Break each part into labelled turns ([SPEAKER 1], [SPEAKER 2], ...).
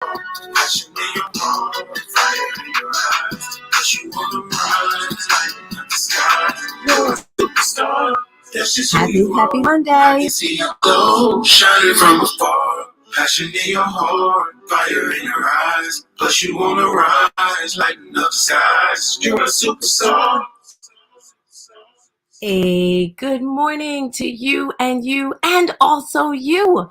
[SPEAKER 1] Passion in your heart, fire in your eyes. Cause you wanna rise like the sky. You're a superstar. That's just happy Monday. I can see you glow, shining from afar. Passion in your heart, fire in your eyes. Plus you wanna rise, lighten up the skies. You're a superstar. A good morning to you, and also you.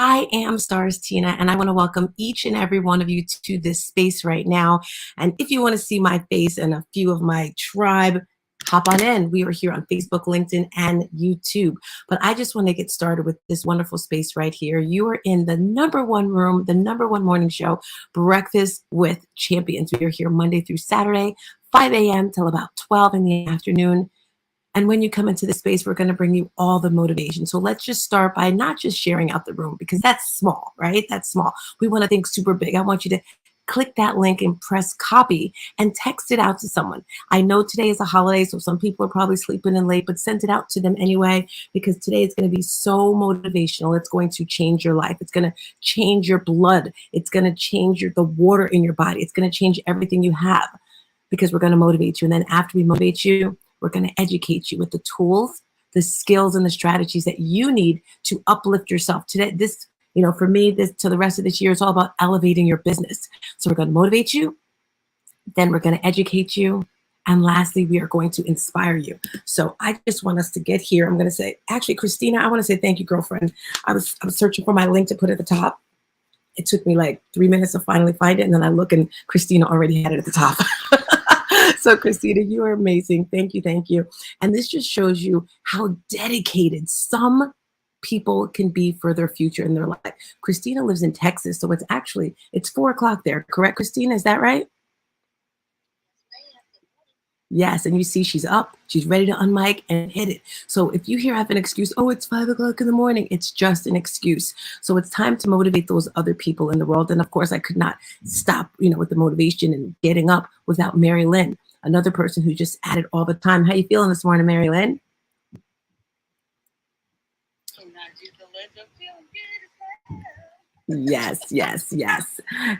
[SPEAKER 1] I am Stars Tina, and I want to welcome each and every one of you to this space right now. And if you want to see my face and a few of my tribe, hop on in. We are here on Facebook, LinkedIn, and YouTube. But I just want to get started with this wonderful space right here. You are in the number one room, the number one morning show, Breakfast with Champions. We are here Monday through Saturday, 5 a.m. till about 12 in the afternoon. And when you come into the space, we're going to bring you all the motivation. So let's just start by not just sharing out the room, because that's small, right? That's small. We want to think super big. I want you to click that link and press copy and text it out to someone. I know today is a holiday, so some people are probably sleeping in late, but send it out to them anyway, because today is going to be so motivational. It's going to change your life. It's going to change your blood. It's going to change the water in your body. It's going to change everything you have, because we're going to motivate you. And then after we motivate you, we're going to educate you with the tools, the skills, and the strategies that you need to uplift yourself. Today, this, for me, this to the rest of this year, it's all about elevating your business. So we're going to motivate you, then we're going to educate you, and lastly, we are going to inspire you. So I just want us to get here. I'm going to say, actually, Christina, I want to say thank you, girlfriend. I was searching for my link to put at the top. It took me like 3 minutes to finally find it, and then I look, and Christina already had it at the top. So Christina, you are amazing. Thank you, thank you. And this just shows you how dedicated some people can be for their future in their life. Christina lives in Texas, so it's 4 o'clock there, correct, Christina? Is that right? Yes, and you see she's up, she's ready to unmic and hit it. So if you hear I have an excuse, oh, it's 5 o'clock in the morning, it's just an excuse. So it's time to motivate those other people in the world. And of course, I could not stop, with the motivation and getting up without Mary Lynn, another person who just at it all the time. How you feeling this morning, Mary Lynn? Yes.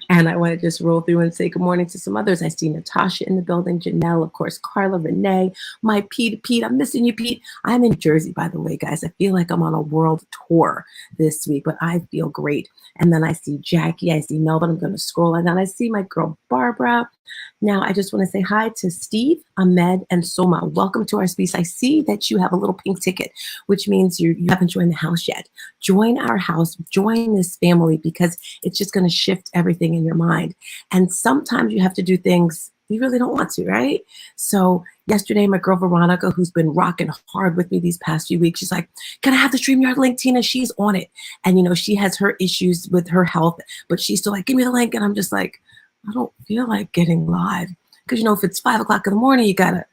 [SPEAKER 1] And I want to just roll through and say good morning to some others. I see Natasha in the building, Janelle, of course, Carla, Renee, my Pete, I'm missing you, Pete. I'm in Jersey, by the way, guys. I feel like I'm on a world tour this week, but I feel great. And then I see Jackie, I see Melvin. I'm going to scroll, and then I see my girl, Barbara. Now, I just want to say hi to Steve, Ahmed, and Soma. Welcome to our space. I see that you have a little pink ticket, which means you haven't joined the house yet. Join our house, join this family, because it's just going to shift everything in your mind. And sometimes you have to do things you really don't want to, right? So yesterday, my girl Veronica, who's been rocking hard with me these past few weeks, she's like, can I have the StreamYard link, Tina? She's on it. And, she has her issues with her health, but she's still like, give me the link. And I'm just like, I don't feel like getting live. Because, if it's 5 o'clock in the morning, you got to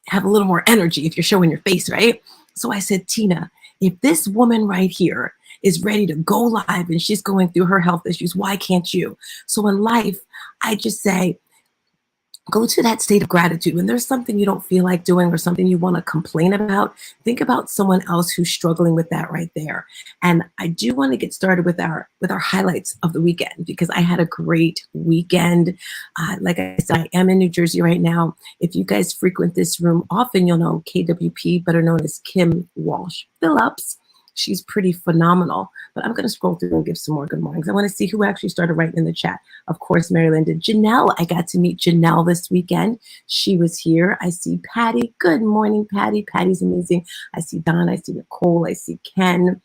[SPEAKER 1] have a little more energy if you're showing your face, right? So I said, Tina, if this woman right here is ready to go live and she's going through her health issues, why can't you? So in life, I just say, go to that state of gratitude. When there's something you don't feel like doing or something you want to complain about, think about someone else who's struggling with that right there. And I do want to get started with our highlights of the weekend, because I had a great weekend. Like I said, I am in New Jersey right now. If you guys frequent this room often, you'll know KWP, better known as Kim Walsh Phillips. She's pretty phenomenal. But I'm going to scroll through and give some more good mornings. I want to see who actually started writing in the chat. Of course, Mary Lynn did. Janelle, I got to meet Janelle this weekend. She was here. I see Patty. Good morning, Patty. Patty's amazing. I see Don. I see Nicole. I see Ken.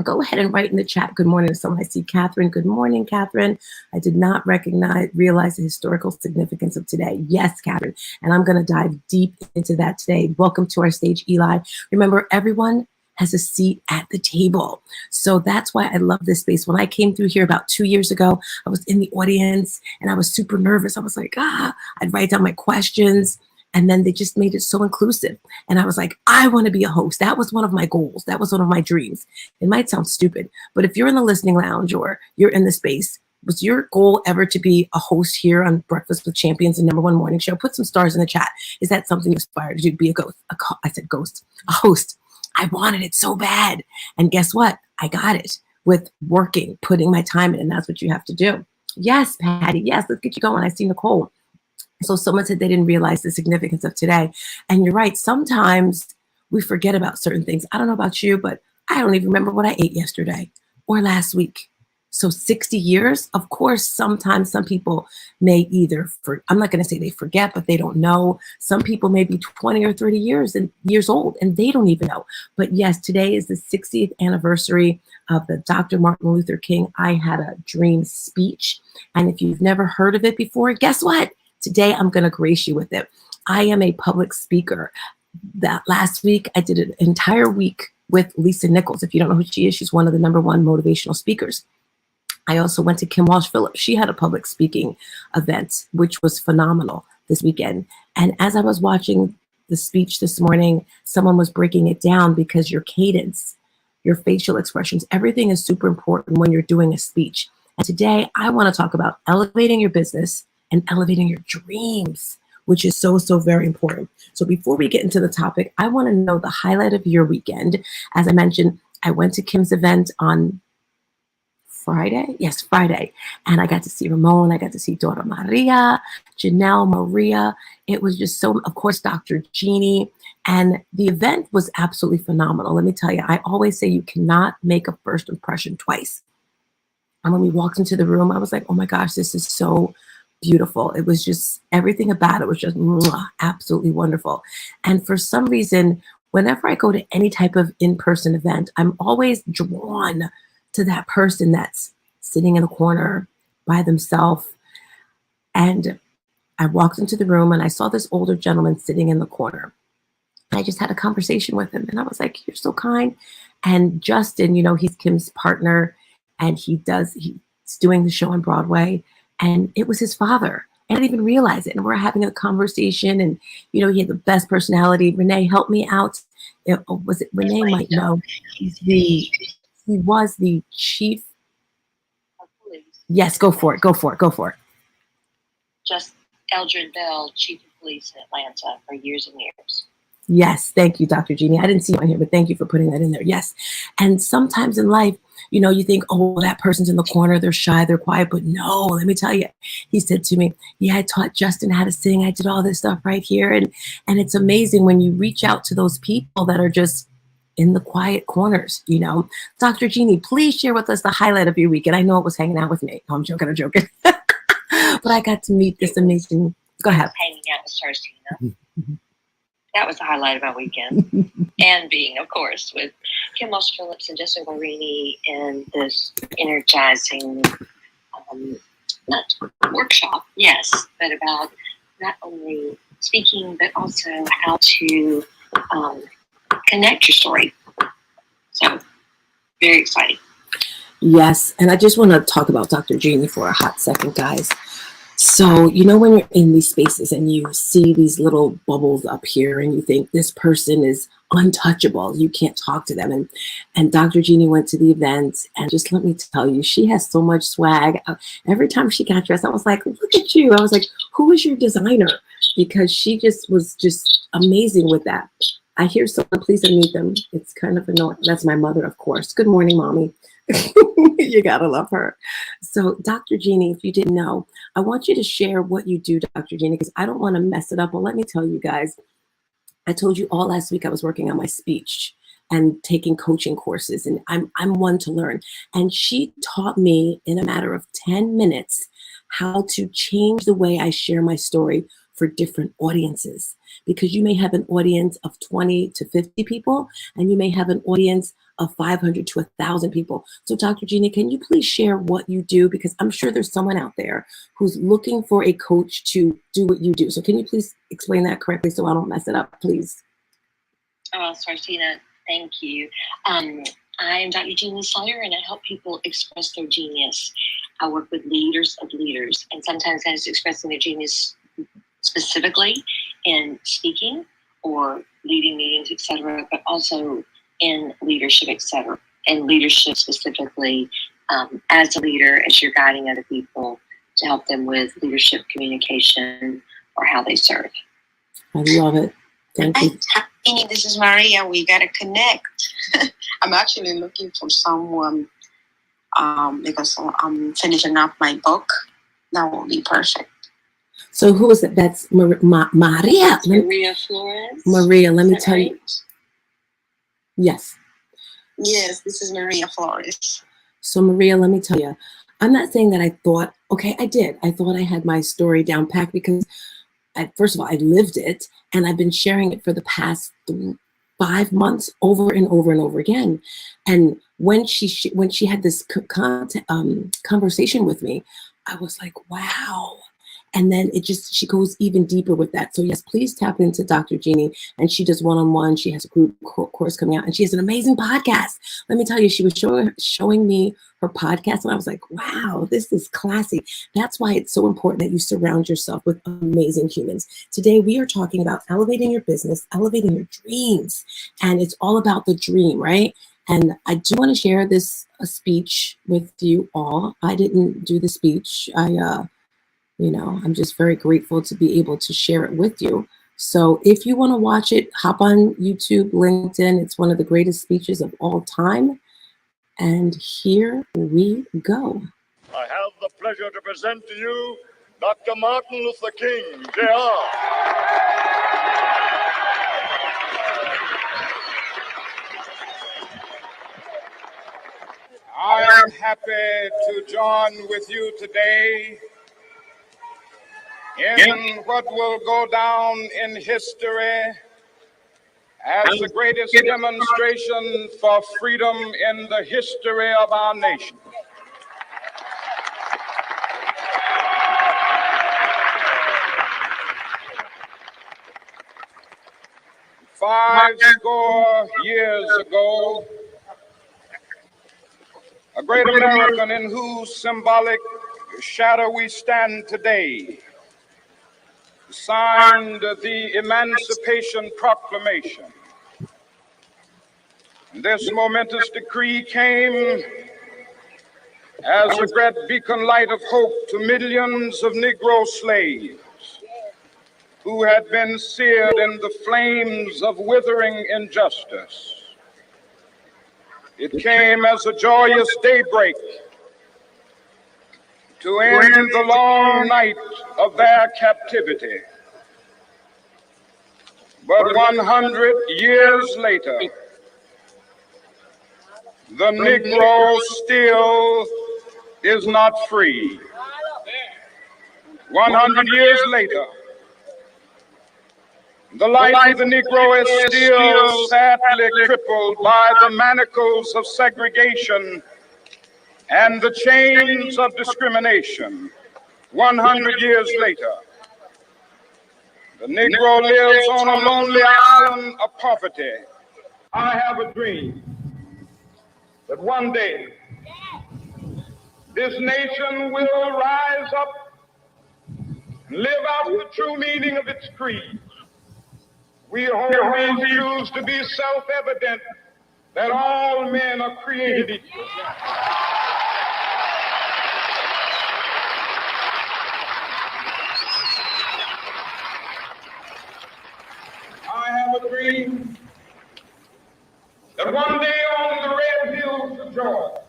[SPEAKER 1] Go ahead and write in the chat good morning to someone. I see Catherine. Good morning, Catherine. I did not realize the historical significance of today. Yes, Catherine. And I'm going to dive deep into that today. Welcome to our stage, Eli. Remember, everyone has a seat at the table. So that's why I love this space. When I came through here about 2 years ago, I was in the audience and I was super nervous. I was like, I'd write down my questions. And then they just made it so inclusive. And I was like, I want to be a host. That was one of my goals. That was one of my dreams. It might sound stupid, but if you're in the listening lounge or you're in the space, was your goal ever to be a host here on Breakfast with Champions and number one morning show? Put some stars in the chat. Is that something you aspire to do? Be a ghost. I said ghost, a host. I wanted it so bad. And guess what? I got it. with working, putting my time in, and that's what you have to do. Yes, Patty. Yes, let's get you going. I see Nicole. So someone said they didn't realize the significance of today. And you're right. Sometimes we forget about certain things. I don't know about you, but I don't even remember what I ate yesterday or last week. So 60 years, of course, sometimes some people may I'm not going to say they forget, but they don't know. Some people may be 20 or 30 years old and they don't even know. But yes, today is the 60th anniversary of the Dr. Martin Luther King I Had a Dream speech. And if you've never heard of it before, guess what? Today, I'm going to grace you with it. I am a public speaker. That last week, I did an entire week with Lisa Nichols. If you don't know who she is, she's one of the #1 motivational speakers. I also went to Kim Walsh Phillips. She had a public speaking event, which was phenomenal this weekend. And as I was watching the speech this morning, someone was breaking it down because your cadence, your facial expressions, everything is super important when you're doing a speech. And today, I want to talk about elevating your business and elevating your dreams, which is so, so very important. So before we get into the topic, I want to know the highlight of your weekend. As I mentioned, I went to Kim's event on Friday. Yes, Friday. And I got to see Ramon. I got to see Dora Maria, Janelle Maria. It was just so, of course, Dr. Jeannie. And the event was absolutely phenomenal. Let me tell you, I always say you cannot make a first impression twice. And when we walked into the room, I was like, oh my gosh, this is so beautiful. It was just, everything about it was just absolutely wonderful. And for some reason, whenever I go to any type of in-person event, I'm always drawn to that person that's sitting in a corner by themselves. And I walked into the room and I saw this older gentleman sitting in the corner. I just had a conversation with him and I was like, you're so kind. And Justin, he's Kim's partner and he's doing the show on Broadway. And it was his father. I didn't even realize it. And we're having a conversation and, he had the best personality. Renee, help me out. Was it Renee might know. He was the chief
[SPEAKER 2] of police.
[SPEAKER 1] Yes, go for it.
[SPEAKER 2] Just Eldred Bell, chief of police in Atlanta for years and years.
[SPEAKER 1] Yes, thank you, Dr. Jeannie. I didn't see you on here, but thank you for putting that in there. Yes. And sometimes in life, you think, oh, that person's in the corner, they're shy, they're quiet. But no, let me tell you, he said to me, yeah, I taught Justin how to sing. I did all this stuff right here. And it's amazing when you reach out to those people that are just in the quiet corners, Dr. Jeannie, please share with us the highlight of your week. And I know it was hanging out with me. No, I'm joking. But I got to meet this amazing, go ahead.
[SPEAKER 2] Hanging out with Tarsina. That was the highlight of my weekend. And being, of course, with Kim Walsh Phillips and Jessica Marini in this energizing not workshop, yes, but about not only speaking, but also how to connect your story. So, very exciting.
[SPEAKER 1] Yes, and I just want to talk about Dr. Jeannie for a hot second, guys. So, when you're in these spaces and you see these little bubbles up here and you think this person is untouchable, you can't talk to them. And Dr. Jeannie went to the event and just let me tell you, she has so much swag. Every time she got dressed, I was like, look at you. I was like, who is your designer? Because she was amazing with that. I hear someone, please unmute them. It's kind of annoying. That's my mother, of course. Good morning, Mommy. You gotta love her. So Dr. Jeannie, if you didn't know, I want you to share what you do, Dr. Jeannie, because I don't want to mess it up. Well, let me tell you guys, I told you all last week I was working on my speech and taking coaching courses, and I'm one to learn. And she taught me in a matter of 10 minutes how to change the way I share my story for different audiences, because you may have an audience of 20 to 50 people, and you may have an audience of 500 to 1,000 people. So Dr. Jeannie, can you please share what you do? Because I'm sure there's someone out there who's looking for a coach to do what you do. So can you please explain that correctly so I don't mess it up, please?
[SPEAKER 2] Oh, Sartina, thank you. I'm Dr. Jeannie Sawyer, and I help people express their genius. I work with leaders of leaders, and sometimes that is expressing their genius specifically in speaking or leading meetings, etc., but also in leadership, etc., and leadership specifically as a leader, as you're guiding other people to help them with leadership communication or how they serve.
[SPEAKER 1] I love it. Thank you.
[SPEAKER 3] Hi, this is Maria. We got to connect. I'm actually looking for someone because I'm finishing up my book. That will be perfect.
[SPEAKER 1] So who is it? That's Maria.
[SPEAKER 2] Maria Flores.
[SPEAKER 1] Maria, let me tell you. Yes.
[SPEAKER 3] Yes, this is Maria Flores.
[SPEAKER 1] So Maria, let me tell you, I'm not saying that I thought, okay, I did. I thought I had my story down packed because first of all, I lived it and I've been sharing it for the past 5 months over and over and over again. And when she had this conversation with me, I was like, wow. And then she goes even deeper with that. So yes, please tap into Dr. Jeannie. And she does one-on-one. She has a group course coming out and she has an amazing podcast. Let me tell you, she was showing me her podcast and I was like, wow, this is classy. That's why it's so important that you surround yourself with amazing humans. Today, we are talking about elevating your business, elevating your dreams. And it's all about the dream, right? And I do want to share this speech with you all. I didn't do the speech. I'm just very grateful to be able to share it with you. So if you want to watch it, hop on YouTube, LinkedIn. It's one of the greatest speeches of all time. And here we go.
[SPEAKER 4] I have the pleasure to present to you Dr. Martin Luther King, Jr. I am happy to join with you today in what will go down in history as the greatest demonstration for freedom in the history of our nation. Five score years ago, a great American in whose symbolic shadow we stand today signed the Emancipation Proclamation. This momentous decree came as a great beacon light of hope to millions of Negro slaves who had been seared in the flames of withering injustice. It came as a joyous daybreak to end the long night of their captivity. But 100 years later, the Negro still is not free. 100 years later, the life of the Negro is still sadly crippled by the manacles of segregation and the chains of discrimination. 100 years later, the Negro lives on a lonely island of poverty. I have a dream that one day this nation will rise up and live out the true meaning of its creed. We always choose to be self-evident that all men are created equal. I have a dream that one day on the red hills of Georgia,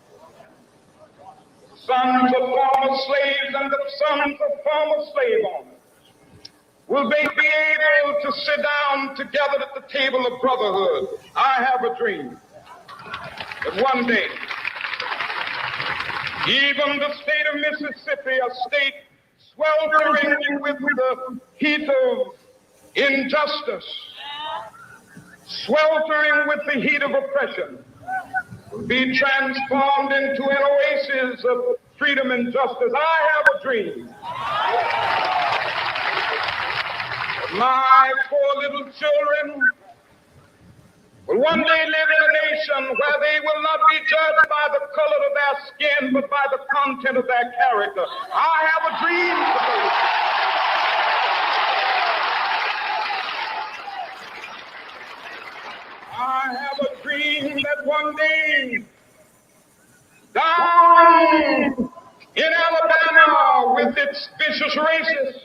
[SPEAKER 4] sons of former slaves and the sons of former slave owners will they be able to sit down together at the table of brotherhood. I have a dream that one day, even the state of Mississippi, a state sweltering with the heat of injustice, sweltering with the heat of oppression, will be transformed into an oasis of freedom and justice. I have a dream. My poor little children will one day live in a nation where they will not be judged by the color of their skin, but by the content of their character. I have a dream today. I have a dream that one day, down in Alabama, with its vicious racists,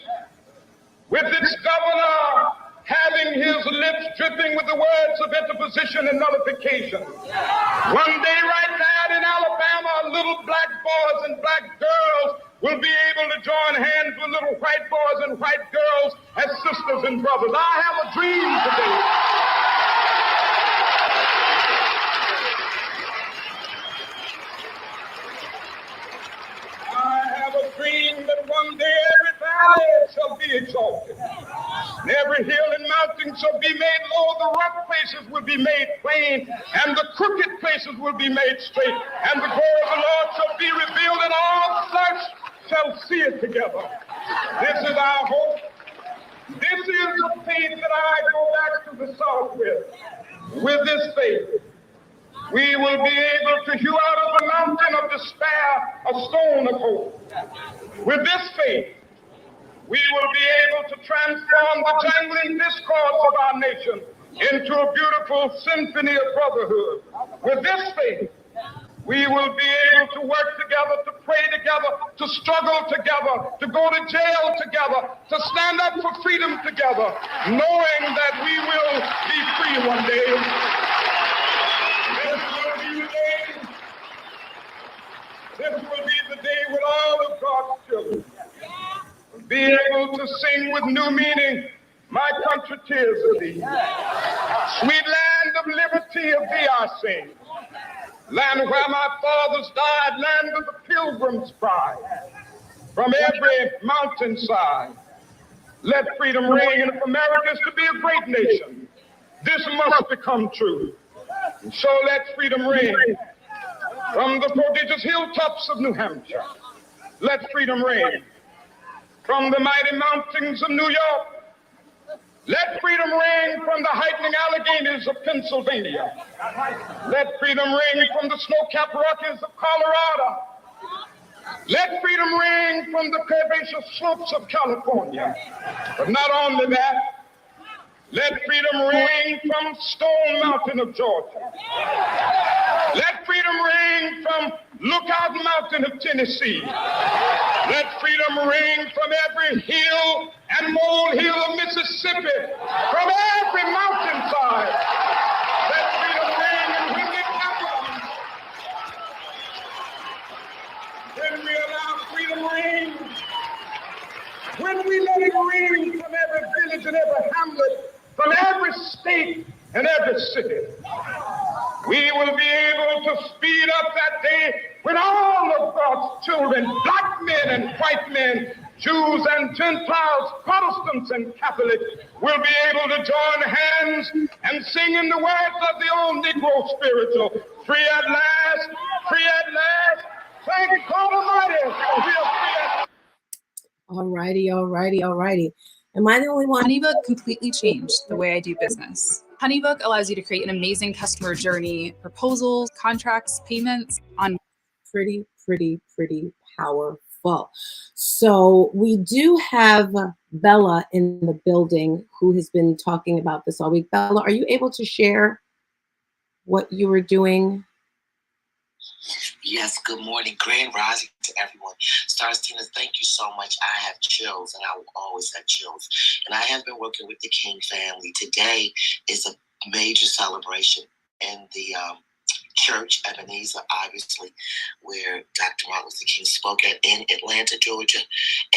[SPEAKER 4] with its governor having having his lips dripping with the words of interposition and nullification. One day right now in Alabama, little black boys and black girls will be able to join hands with little white boys and white girls as sisters and brothers. I have a dream today. I have a dream that one day every valley shall be exalted, and every hill and mountain shall be made low. The rough places will be made plain, and the crooked places will be made straight, and the glory of the Lord shall be revealed, and all flesh shall see it together. This is our hope. This is the faith that I go back to the South with. With this faith, we will be able to hew out of the mountain of despair a stone of hope. With this faith, we will be able to transform the jangling discourse of our nation into a beautiful symphony of brotherhood. With this faith, we will be able to work together, to pray together, to struggle together, to go to jail together, to stand up for freedom together, knowing that we will be free one day. This will be the day when all of God's children will be able to sing with new meaning, my country tears of thee. Sweet land of liberty of thee I sing. Land where my fathers died, land of the pilgrim's pride. From every mountainside, let freedom ring. And if America is to be a great nation, this must become true. And so let freedom ring. From the prodigious hilltops of New Hampshire, let freedom ring. From the mighty mountains of New York, let freedom ring. From the heightening Alleghenies of Pennsylvania, let freedom ring. From the snow-capped Rockies of Colorado, let freedom ring. From the curvaceous slopes of California. But not only that, let freedom ring from Stone Mountain of Georgia. Let freedom ring from Lookout Mountain of Tennessee. Let freedom ring from every hill and molehill of Mississippi, from every mountainside. Let freedom ring, and when it happens, when we allow freedom ring, when we let it ring from every village and every hamlet, from every state and every city, we will be able to speed up that day when all of God's children, black men and white men, Jews and Gentiles, Protestants and Catholics, will be able to join hands and sing in the words of the old Negro spiritual, free at last, free at last, thank God Almighty, we are free at last.
[SPEAKER 1] All righty. Am I the only one?
[SPEAKER 5] HoneyBook completely changed the way I do business. HoneyBook allows you to create an amazing customer journey, proposals, contracts, payments on
[SPEAKER 1] Pretty powerful. So we do have Bella in the building who has been talking about this all week. Bella, are you able to share what you were doing?
[SPEAKER 6] Yes, good morning. Grand rising to everyone. Stars Tina, thank you so much. I have chills, and I will always have chills. And I have been working with the King family. Today is a major celebration in the church, Ebenezer, obviously, where Dr. Martin Luther King spoke at in Atlanta, Georgia.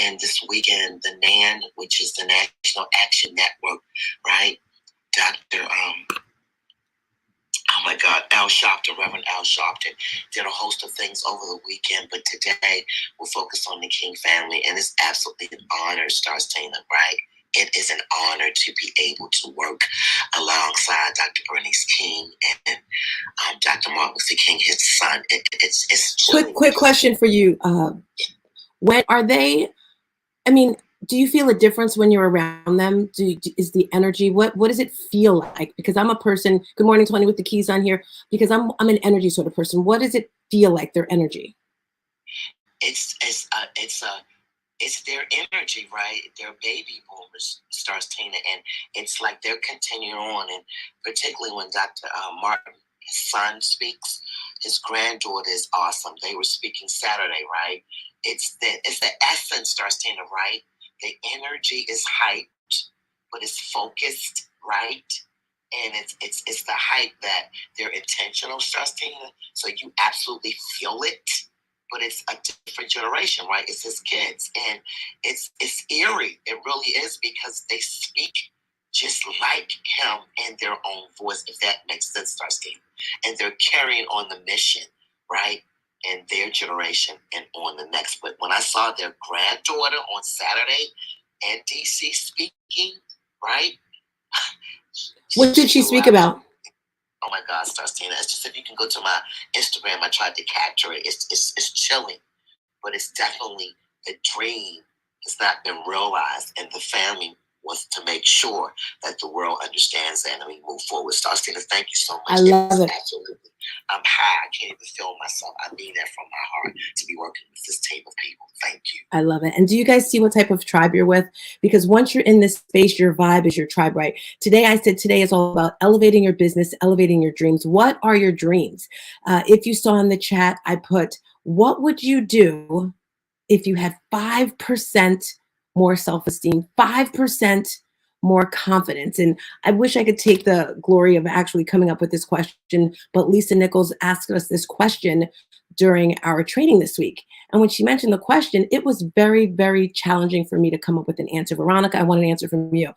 [SPEAKER 6] And this weekend, the NAN, which is the National Action Network, right? Oh my God, Reverend Al Sharpton did a host of things over the weekend, but today we'll focus on the King family, and it's absolutely an honor, Stars Tina, right? It is an honor to be able to work alongside Dr. Bernice King and Dr. Martin Luther King, his son. It's
[SPEAKER 1] quick question for you. When are they? I mean, do you feel a difference when you're around them? Is the energy, what does it feel like? Because I'm a person, good morning, Tony with the keys on here, because I'm an energy sort of person. What does it feel like, their energy?
[SPEAKER 6] It's their energy, right? They're baby boomers, Stars Tina, and it's like they're continuing on, and particularly when Dr. Martin, his son, speaks, his granddaughter is awesome. They were speaking Saturday, right? It's the essence, Stars Tina, right? The energy is hyped. but it's focused, right? And it's the hype that they're intentional, Justina. So you absolutely feel it, but it's a different generation, right? It's his kids, and it's eerie. It really is, because they speak just like him in their own voice, if that makes sense, Justina. And they're carrying on the mission, right? In their generation and on the next. But when I saw their granddaughter on Saturday in DC speaking, right?
[SPEAKER 1] What did she speak about?
[SPEAKER 6] Oh my God, Starstina. It's just, if you can go to my Instagram, I tried to capture it. It's chilling, but it's definitely the dream has not been realized, and the family wants to make sure that the world understands that, and we move forward. Starstina, thank you so much.
[SPEAKER 1] I love it.
[SPEAKER 6] Absolutely. I'm high. I can't even feel myself. I mean that from my heart, to be working with this team of people. Thank you.
[SPEAKER 1] I love it. And do you guys see what type of tribe you're with? Because once you're in this space, your vibe is your tribe, right? Today, I said today is all about elevating your business, elevating your dreams. What are your dreams? If you saw in the chat, I put, what would you do if you had 5% more self-esteem, 5% more confidence? And I wish I could take the glory of actually coming up with this question, but Lisa Nichols asked us this question during our training this week. And when she mentioned the question, it was very, very challenging for me to come up with an answer. Veronica, I want an answer from you.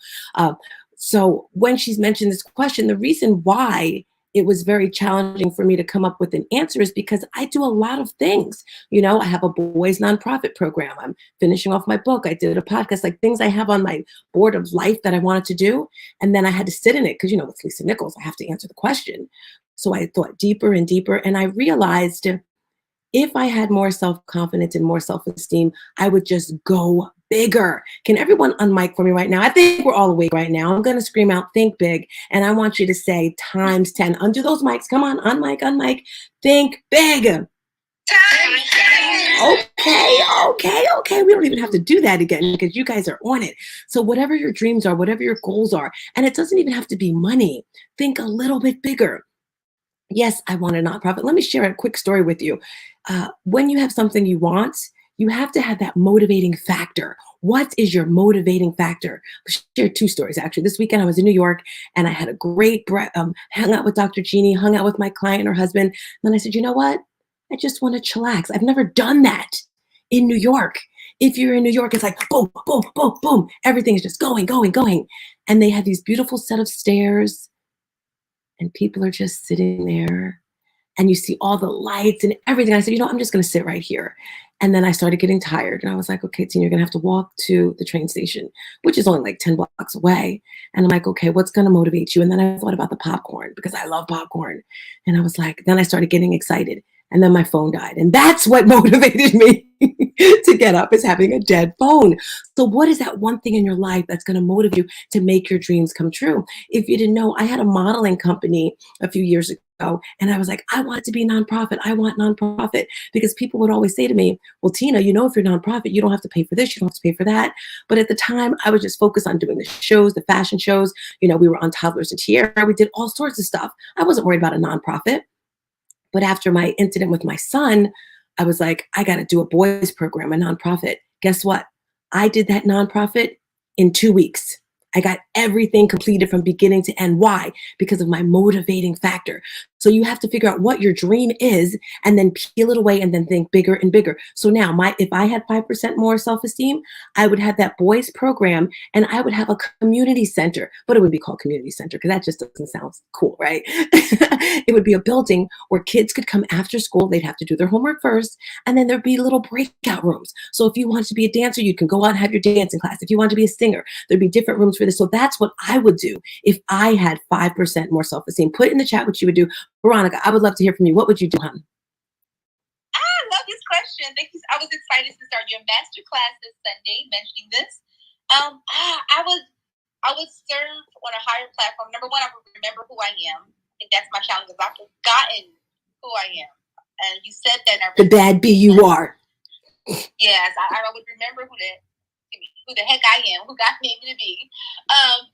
[SPEAKER 1] So when she's mentioned this question, the reason why it was very challenging for me to come up with an answer is because I do a lot of things. You know, I have a boys nonprofit program. I'm finishing off my book. I did a podcast, like things I have on my board of life that I wanted to do. And then I had to sit in it because, you know, with Lisa Nichols, I have to answer the question. So I thought deeper and deeper, and I realized if I had more self-confidence and more self-esteem, I would just go bigger. Can everyone unmic for me right now? I think we're all awake right now. I'm going to scream out, think big. And I want you to say times 10. Undo those mics. Come on, unmic. Think big. Okay. We don't even have to do that again because you guys are on it. So whatever your dreams are, whatever your goals are, and it doesn't even have to be money. Think a little bit bigger. Yes, I want a nonprofit. Let me share a quick story with you. When you have something you want, you have to have that motivating factor. What is your motivating factor? I'll share two stories, actually. This weekend, I was in New York, and I had a great hung out with Dr. Jeannie, hung out with my client and her husband. And then I said, you know what? I just want to chillax. I've never done that in New York. If you're in New York, it's like boom, boom, boom, boom. Everything is just going. And they have these beautiful set of stairs, and people are just sitting there, and you see all the lights and everything. I said, you know, I'm just going to sit right here. And then I started getting tired, and I was like, okay, Tina, you're going to have to walk to the train station, which is only like 10 blocks away. And I'm like, okay, what's going to motivate you? And then I thought about the popcorn, because I love popcorn. And I was like, then I started getting excited, and then my phone died. And that's what motivated me to get up, is having a dead phone. So what is that one thing in your life that's going to motivate you to make your dreams come true? If you didn't know, I had a modeling company a few years ago, and I was like, I want it to be nonprofit. I want nonprofit, because people would always say to me, well, Tina, you know, if you're nonprofit, you don't have to pay for this, you don't have to pay for that. But at the time, I was just focused on doing the shows, the fashion shows. You know, we were on Toddlers and Tiara. We did all sorts of stuff. I wasn't worried about a nonprofit. But after my incident with my son, I was like, I got to do a boys program, a nonprofit. Guess what? I did that nonprofit in 2 weeks. I got everything completed from beginning to end. Why? Because of my motivating factor. So you have to figure out what your dream is, and then peel it away, and then think bigger and bigger. So now if I had 5% more self-esteem, I would have that boys program, and I would have a community center, but it would be called community center because that just doesn't sound cool, right? It would be a building where kids could come after school. They'd have to do their homework first, and then there'd be little breakout rooms. So if you wanted to be a dancer, you can go out and have your dancing class. If you wanted to be a singer, there'd be different rooms for this. So that's what I would do if I had 5% more self-esteem. Put in the chat what you would do. Veronica, I would love to hear from you. What would you do, hon?
[SPEAKER 7] I love this question. Thank you. I was excited to start your masterclass this Sunday mentioning this. I would serve on a higher platform. Number one, I would remember who I am. I think that's my challenge, because I've forgotten who I am. And you said that.
[SPEAKER 1] The bad bee you are.
[SPEAKER 7] Yes, I would remember who the heck I am, who God made me to be.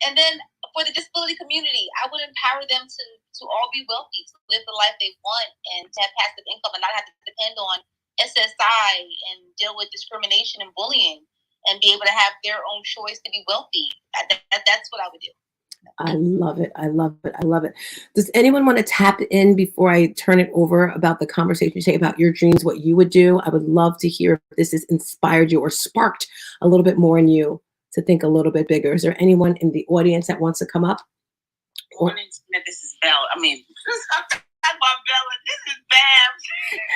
[SPEAKER 7] And then for the disability community, I would empower them to all be wealthy, to live the life they want, and to have passive income and not have to depend on SSI and deal with discrimination and bullying. and be able to have their own choice to be wealthy. That's what I would do.
[SPEAKER 1] I love it. I love it. I love it. Does anyone want to tap in before I turn it over about the conversation today about your dreams, what you would do? I would love to hear if this has inspired you or sparked a little bit more in you to think a little bit bigger. Is there anyone in the audience that wants to come up?
[SPEAKER 3] This is Bella. I mean, Bella. This is Babs.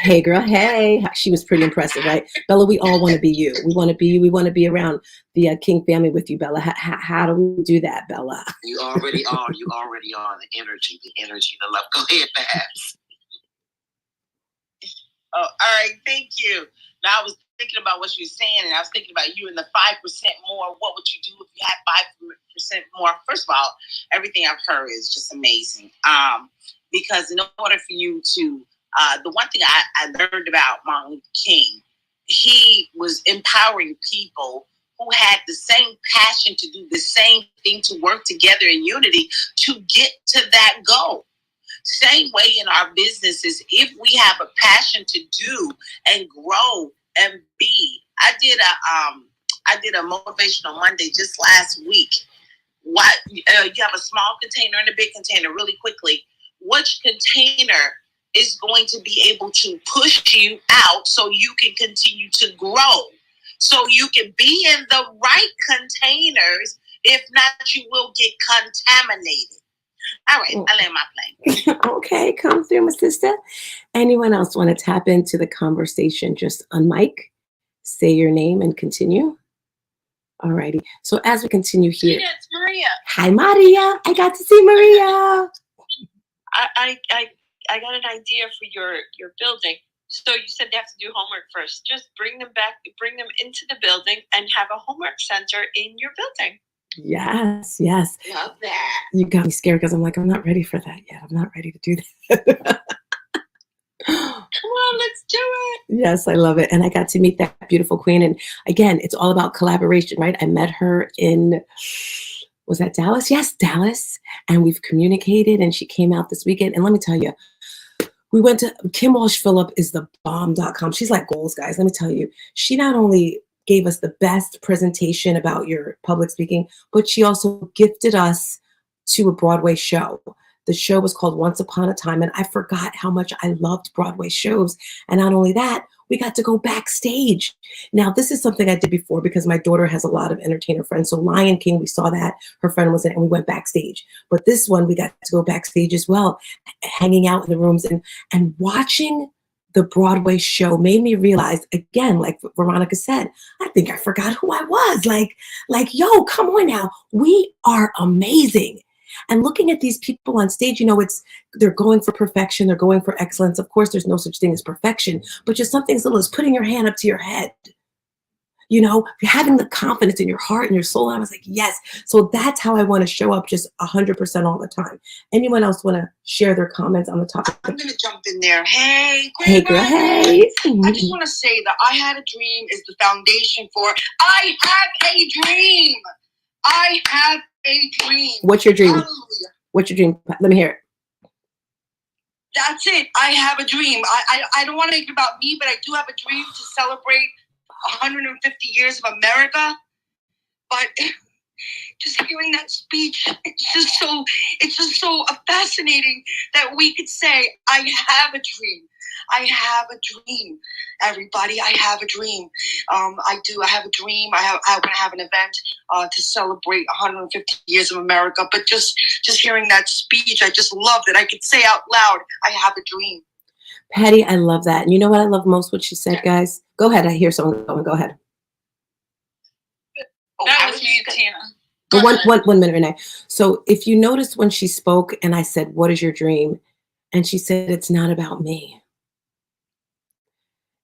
[SPEAKER 1] Hey, girl. Hey. She was pretty impressive, right? Bella, we all want to be you. We want to be you. We want to be around the King family with you, Bella. How do we do that, Bella?
[SPEAKER 6] You already are. You already are. The energy, the love. Go ahead, Babs.
[SPEAKER 3] Oh, all right. Thank you. Now, I was thinking about what you were saying, and I was thinking about you and the 5% more. What would you do if you had 5% more? First of all, everything I've heard is just amazing. Because in order for you to, the one thing I learned about Martin Luther King, he was empowering people who had the same passion to do the same thing, to work together in unity to get to that goal. Same way in our businesses, if we have a passion to do and grow and be. I did a motivational Monday just last week. You have a small container and a big container. Really quickly, which container is going to be able to push you out so you can continue to grow, so you can be in the right containers? If not, you will get contaminated. All right, I land my plane.
[SPEAKER 1] Okay, come through, my sister. Anyone else want to tap into the conversation? Just unmic, say your name, and continue. All righty. So as we continue here.
[SPEAKER 3] Yeah, it's Maria.
[SPEAKER 1] Hi, Maria. I got to see Maria.
[SPEAKER 8] I got an idea for your building. So you said they have to do homework first. Just bring them into the building and have a homework center in your building.
[SPEAKER 1] Yes, yes.
[SPEAKER 3] Love that.
[SPEAKER 1] You got me scared because I'm like, I'm not ready for that yet. I'm not ready to do that.
[SPEAKER 8] Come on, let's do it.
[SPEAKER 1] Yes, I love it. And I got to meet that beautiful queen. And again, it's all about collaboration, right? I met her in, was that Dallas? Yes, Dallas. And we've communicated, and she came out this weekend. And let me tell you, we went to, Kim Walsh Phillip is the bomb.com. She's like goals, guys. Let me tell you, she not only gave us the best presentation about your public speaking, but she also gifted us to a Broadway show. The show was called Once Upon a Time, and I forgot how much I loved Broadway shows. And not only that, we got to go backstage. Now, this is something I did before because my daughter has a lot of entertainer friends. So Lion King, we saw that. Her friend was in it, and we went backstage. But this one, we got to go backstage as well, hanging out in the rooms and watching the Broadway show made me realize, again, like Veronica said, I think I forgot who I was. Like, yo, come on now. We are amazing. And looking at these people on stage, you know, they're going for perfection. They're going for excellence. Of course, there's no such thing as perfection, but just something as little as putting your hand up to your head. You know, having the confidence in your heart and your soul. And I was like, yes. So that's how I want to show up, just 100% all the time. Anyone else want to share their comments on the topic?
[SPEAKER 3] I'm going to jump in there. Hey,
[SPEAKER 1] hey, girl, hey.
[SPEAKER 3] I just want to say that I Had a Dream is the foundation for I Have a Dream. I have a dream.
[SPEAKER 1] What's your dream?
[SPEAKER 3] Hallelujah.
[SPEAKER 1] What's your dream? Let me hear it.
[SPEAKER 3] That's it. I have a dream. I don't want to make it about me, but I do have a dream to celebrate 150 years of America. But just hearing that speech, it's just so fascinating that we could say, I have a dream. I have a dream, everybody. I have a dream. I have a dream. I want to have an event to celebrate 150 years of America. But just hearing that speech, I just loved it. I could say out loud, I have a dream.
[SPEAKER 1] Patty, I love that. And you know what I love most, what she said, guys? Go ahead. I hear someone going. Go ahead.
[SPEAKER 8] That was me, Tina.
[SPEAKER 1] But one minute, Renee. So if you noticed when she spoke and I said, what is your dream? And she said, it's not about me.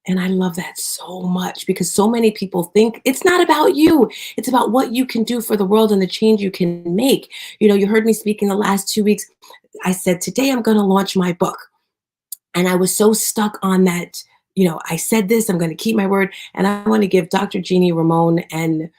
[SPEAKER 1] And I love that so much because so many people think it's not about you. It's about what you can do for the world and the change you can make. You know, you heard me speak in the last 2 weeks. I said, today I'm going to launch my book. And I was so stuck on that. You know, I said this, I'm going to keep my word. And I want to give Dr. Jeannie Ramon and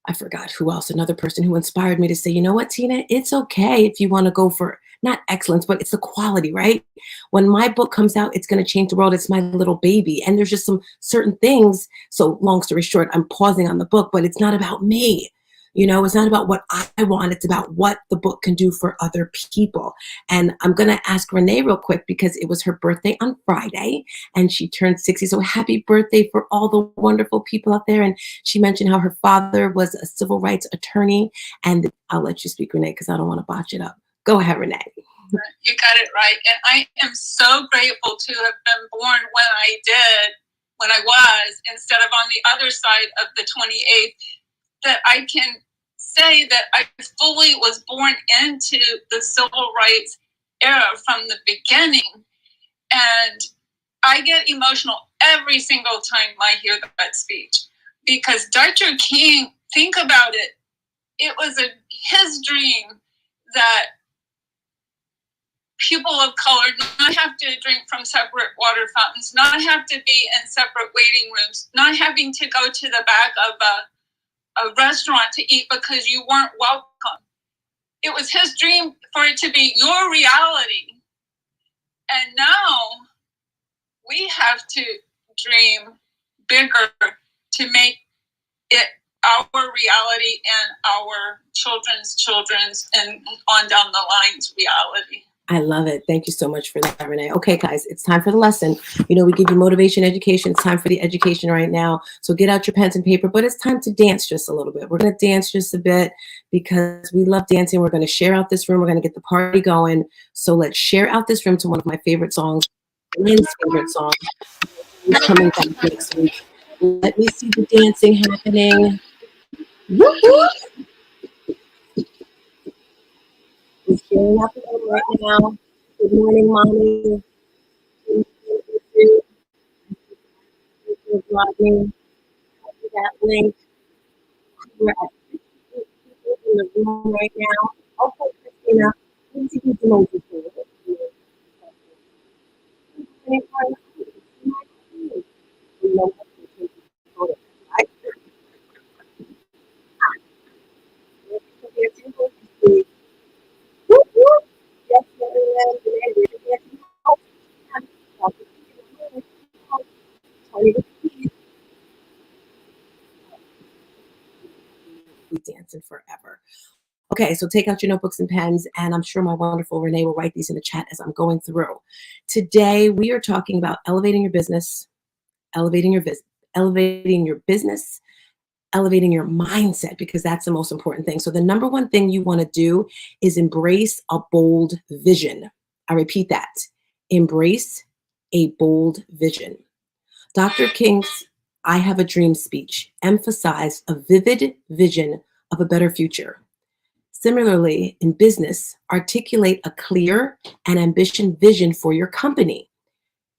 [SPEAKER 1] I forgot who else, another person who inspired me to say, you know what, Tina, it's okay if you want to go for not excellence, but it's the quality, right? When my book comes out, it's going to change the world. It's my little baby. And there's just some certain things. So long story short, I'm pausing on the book, but it's not about me. You know, it's not about what I want. It's about what the book can do for other people. And I'm going to ask Renee real quick because it was her birthday on Friday and she turned 60. So happy birthday for all the wonderful people out there. And she mentioned how her father was a civil rights attorney. And I'll let you speak, Renee, because I don't want to botch it up. Go ahead, Renee.
[SPEAKER 9] You got it right. And I am so grateful to have been born when I was, instead of on the other side of the 28th, that I can say that I fully was born into the civil rights era from the beginning. And I get emotional every single time I hear that speech, because Dr. King, think about it, it was his dream that people of color not have to drink from separate water fountains, not have to be in separate waiting rooms, not having to go to the back of a restaurant to eat because you weren't welcome. It was his dream for it to be your reality. And now we have to dream bigger to make it our reality and our children's and on down the line's reality.
[SPEAKER 1] I love it. Thank you so much for that, Renee. Okay, guys, it's time for the lesson. You know, we give you motivation, education. It's time for the education right now. So get out your pens and paper, but it's time to dance just a little bit. We're going to dance just a bit because we love dancing. We're going to share out this room. We're going to get the party going. So let's share out this room to one of my favorite songs, Lynn's favorite song. It's coming back next week. Let me see the dancing happening. Woo-hoo! We're sharing out the room right now. Good morning, Mommy. Vlogging. Copy that link. We're at 50 people in the room right now. Okay, Christina. Let's see who's the most important. Be dancing forever. Okay, so take out your notebooks and pens, and I'm sure my wonderful Renee will write these in the chat as I'm going through. Today, we are talking about elevating your business, elevating your business, elevating your mindset, because that's the most important thing. So the number one thing you want to do is embrace a bold vision. I repeat that. Embrace a bold vision. Dr. King's I Have a Dream speech emphasized a vivid vision of a better future. Similarly, in business, articulate a clear and ambitious vision for your company.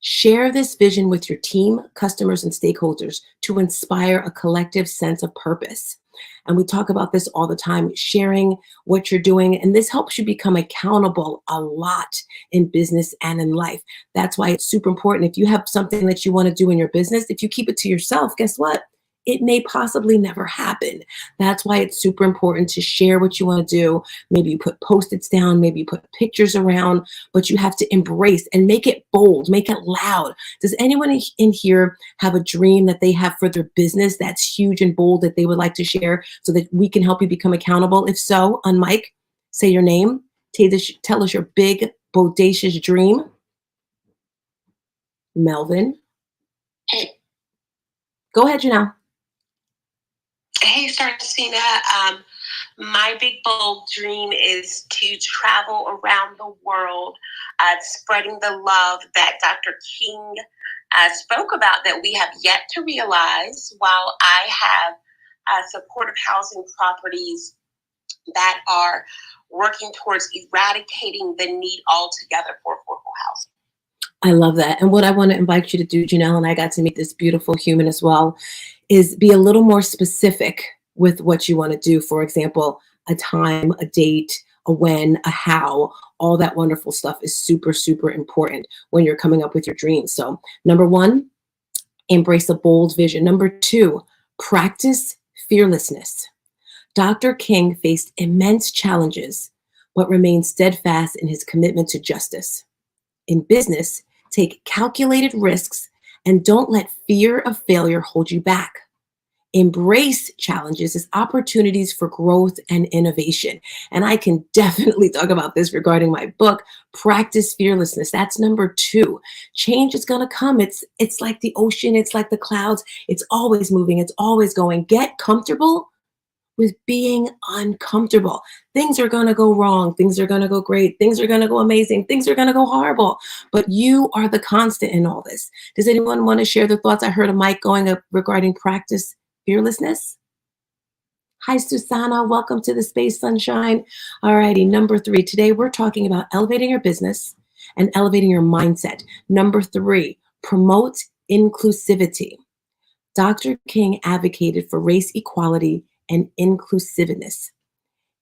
[SPEAKER 1] Share this vision with your team, customers, and stakeholders to inspire a collective sense of purpose. And we talk about this all the time, sharing what you're doing. And this helps you become accountable a lot in business and in life. That's why it's super important. If you have something that you want to do in your business, if you keep it to yourself, guess what? It may possibly never happen. That's why it's super important to share what you want to do. Maybe you put Post-its down, maybe you put pictures around, but you have to embrace and make it bold, make it loud. Does anyone in here have a dream that they have for their business that's huge and bold that they would like to share so that we can help you become accountable? If so, on mic, say your name, tell us your big, bodacious dream. Melvin. Go ahead, Janelle.
[SPEAKER 6] Hey, Sarcina. My big bold dream is to travel around the world, spreading the love that Dr. King spoke about that we have yet to realize, while I have supportive housing properties that are working towards eradicating the need altogether for affordable housing.
[SPEAKER 1] I love that. And what I want to invite you to do, Janelle, and I got to meet this beautiful human as well, is be a little more specific with what you want to do. For example, a time, a date, a when, a how, all that wonderful stuff is super, super important when you're coming up with your dreams. So number one, embrace a bold vision. Number two, practice fearlessness. Dr. King faced immense challenges, but remain steadfast in his commitment to justice. In business, take calculated risks and don't let fear of failure hold you back. Embrace challenges as opportunities for growth and innovation. And I can definitely talk about this regarding my book, Practice Fearlessness. That's number 2. Change is going to come. It's like the ocean. It's like the clouds. It's always moving. It's always going. Get comfortable with being uncomfortable. Things are going to go wrong. Things are going to go great. Things are going to go amazing. Things are going to go horrible. But you are the constant in all this. Does anyone want to share their thoughts? I heard a mic going up regarding Practice Fearlessness. Hi, Susanna. Welcome to the space, sunshine. All righty. Number 3. Today, we're talking about elevating your business and elevating your mindset. Number 3, promote inclusivity. Dr. King advocated for race equality and inclusiveness.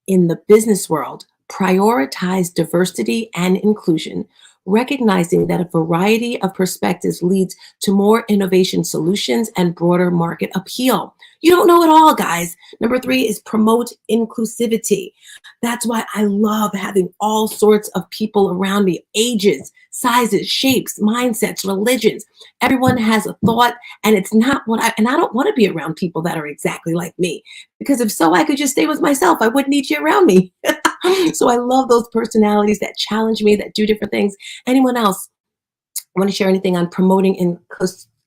[SPEAKER 1] In the business world, prioritize diversity and inclusion, recognizing that a variety of perspectives leads to more innovation solutions and broader market appeal. You don't know it all, guys. Number 3 is promote inclusivity. That's why I love having all sorts of people around me, ages, sizes, shapes, mindsets, religions. Everyone has a thought, and it's not I don't want to be around people that are exactly like me, because if so, I could just stay with myself. I wouldn't need you around me. So I love those personalities that challenge me, that do different things. Anyone else want to share anything on promoting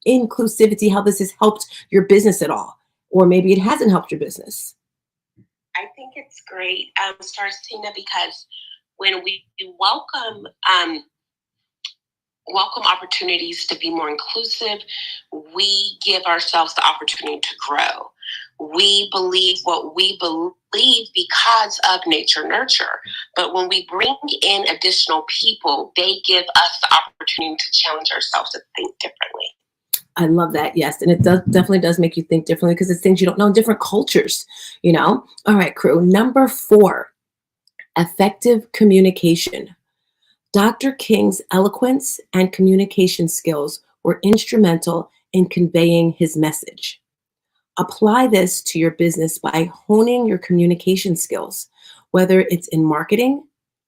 [SPEAKER 1] inclusivity, how this has helped your business at all? Or maybe it hasn't helped your business.
[SPEAKER 6] I think it's great, Stars Tina, because when we welcome opportunities to be more inclusive, we give ourselves the opportunity to grow. We believe what we believe because of nature nurture. But when we bring in additional people, they give us the opportunity to challenge ourselves to think differently.
[SPEAKER 1] I love that. Yes. And it definitely does make you think differently, because it's things you don't know in different cultures, you know? All right, crew. Number 4, effective communication. Dr. King's eloquence and communication skills were instrumental in conveying his message. Apply this to your business by honing your communication skills, whether it's in marketing,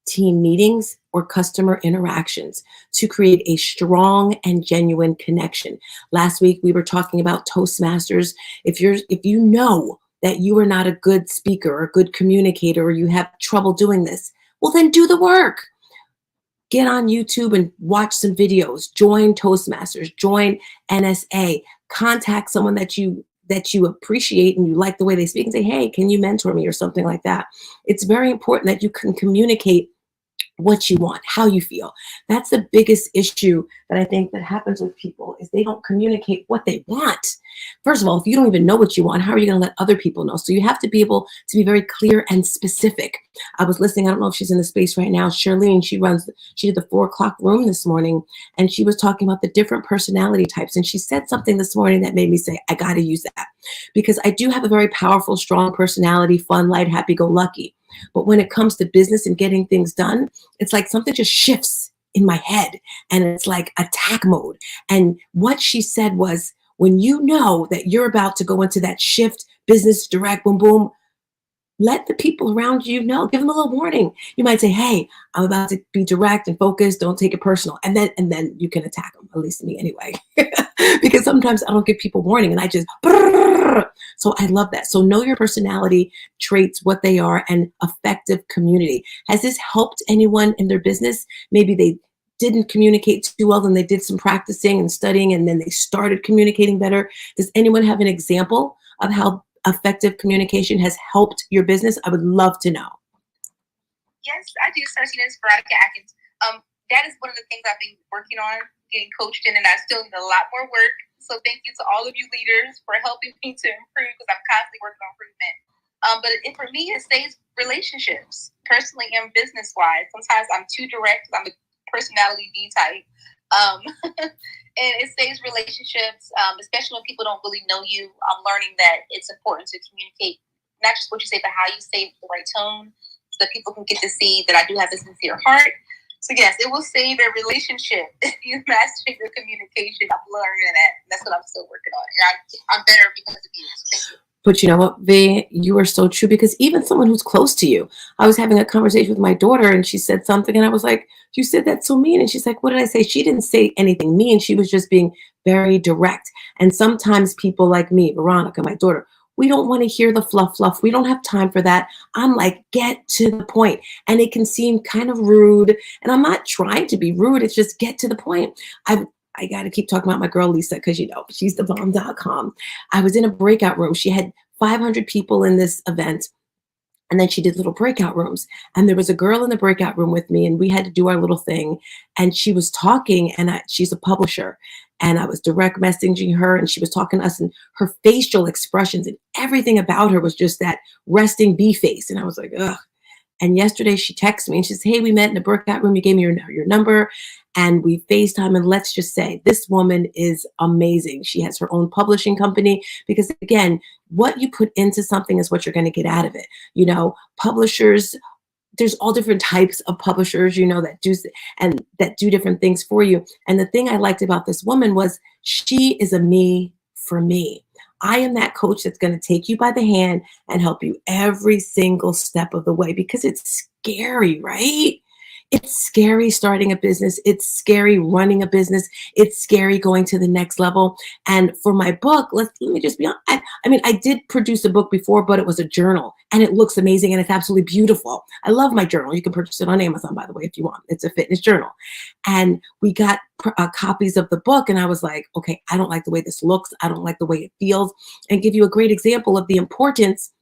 [SPEAKER 1] team meetings, or customer interactions, to create a strong and genuine connection. Last week, we were talking about Toastmasters. If you know that you are not a good speaker or a good communicator, or you have trouble doing this, well, then do the work. Get on YouTube and watch some videos. Join Toastmasters. Join NSA. Contact someone that you appreciate and you like the way they speak, and say, hey, can you mentor me, or something like that. It's very important that you can communicate what you want, how you feel. That's the biggest issue that I think that happens with people, is they don't communicate what they want. First of all, if you don't even know what you want, how are you going to let other people know? So you have to be able to be very clear and specific. I was listening, I don't know if she's in the space right now, Charlene, she did the 4 o'clock room this morning, and she was talking about the different personality types. And she said something this morning that made me say, I got to use that, because I do have a very powerful, strong personality, fun, light, happy-go-lucky. But when it comes to business and getting things done, it's like something just shifts in my head, and it's like attack mode. And what she said was, when you know that you're about to go into that shift, business direct, boom, boom, let the people around you know. Give them a little warning. You might say, hey, I'm about to be direct and focused. Don't take it personal. And then you can attack them, at least me anyway. Because sometimes I don't give people warning and I just, so I love that. So know your personality traits, what they are, and effective community. Has this helped anyone in their business? Maybe they didn't communicate too well, and they did some practicing and studying, and then they started communicating better. Does anyone have an example of how effective communication has helped your business? I would love to know.
[SPEAKER 7] Yes, I do, Sarcina. It's Veronica Atkins. That is one of the things I've been working on, getting coached in, and I still need a lot more work. So thank you to all of you leaders for helping me to improve, because I'm constantly working on improvement. But for me, it stays relationships, personally and business-wise. Sometimes I'm too direct because I'm a personality D type. And it stays relationships, especially when people don't really know you. I'm learning that it's important to communicate, not just what you say, but how you say it with the right tone, so that people can get to see that I do have a sincere heart. So yes, it will save a relationship if you master your communication. I'm learning that. That's what I'm still working on. And I'm better because of you. So thank you.
[SPEAKER 1] But you know what, V, you are so true, because even someone who's close to you, I was having a conversation with my daughter and she said something and I was like, you said that so mean. And she's like, what did I say? She didn't say anything mean. She was just being very direct. And sometimes people like me, Veronica, my daughter, we don't want to hear the fluff. We don't have time for that. I'm like, get to the point. And it can seem kind of rude. And I'm not trying to be rude. It's just get to the point. I got to keep talking about my girl, Lisa, because, you know, she's the bomb.com. I was in a breakout room. She had 500 people in this event. And then she did little breakout rooms. And there was a girl in the breakout room with me, and we had to do our little thing. And she was talking, and she's a publisher. And I was direct messaging her, and she was talking to us, and her facial expressions and everything about her was just that resting bee face. And I was like, ugh. And yesterday she texted me and she says, hey, we met in the breakout room. You gave me your number and we FaceTime. And let's just say this woman is amazing. She has her own publishing company, because again, what you put into something is what you're going to get out of it. You know, publishers, there's all different types of publishers, you know, that do different things for you. And the thing I liked about this woman was she is a me for me. I am that coach that's going to take you by the hand and help you every single step of the way, because it's scary, right? It's scary starting a business. It's scary running a business. It's scary going to the next level. And for my book, let me just be honest. I mean, I did produce a book before, but it was a journal and it looks amazing and it's absolutely beautiful. I love my journal. You can purchase it on Amazon, by the way, if you want. It's a fitness journal. And we got copies of the book and I was like, okay, I don't like the way this looks. I don't like the way it feels. And give you a great example of the importance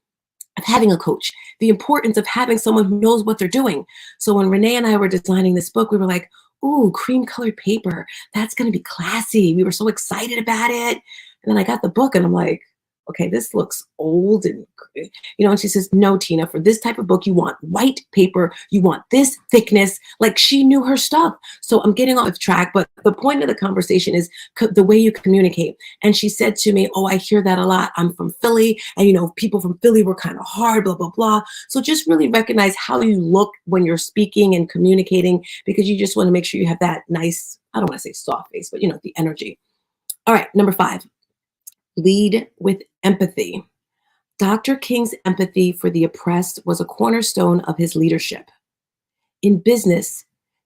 [SPEAKER 1] of having a coach, the importance of having someone who knows what they're doing. So when Renee and I were designing this book, we were like, ooh, cream colored paper. That's going to be classy. We were so excited about it. And then I got the book and I'm like, okay, this looks old. And, you know, and she says, no, Tina, for this type of book, you want white paper. You want this thickness. Like, she knew her stuff. So I'm getting off track. But the point of the conversation is the way you communicate. And she said to me, oh, I hear that a lot. I'm from Philly. And, you know, people from Philly were kind of hard, blah, blah, blah. So just really recognize how you look when you're speaking and communicating, because you just want to make sure you have that nice, I don't want to say soft face, but, you know, the energy. All right, number 5. Lead with empathy. Dr. King's empathy for the oppressed was a cornerstone of his leadership. In business,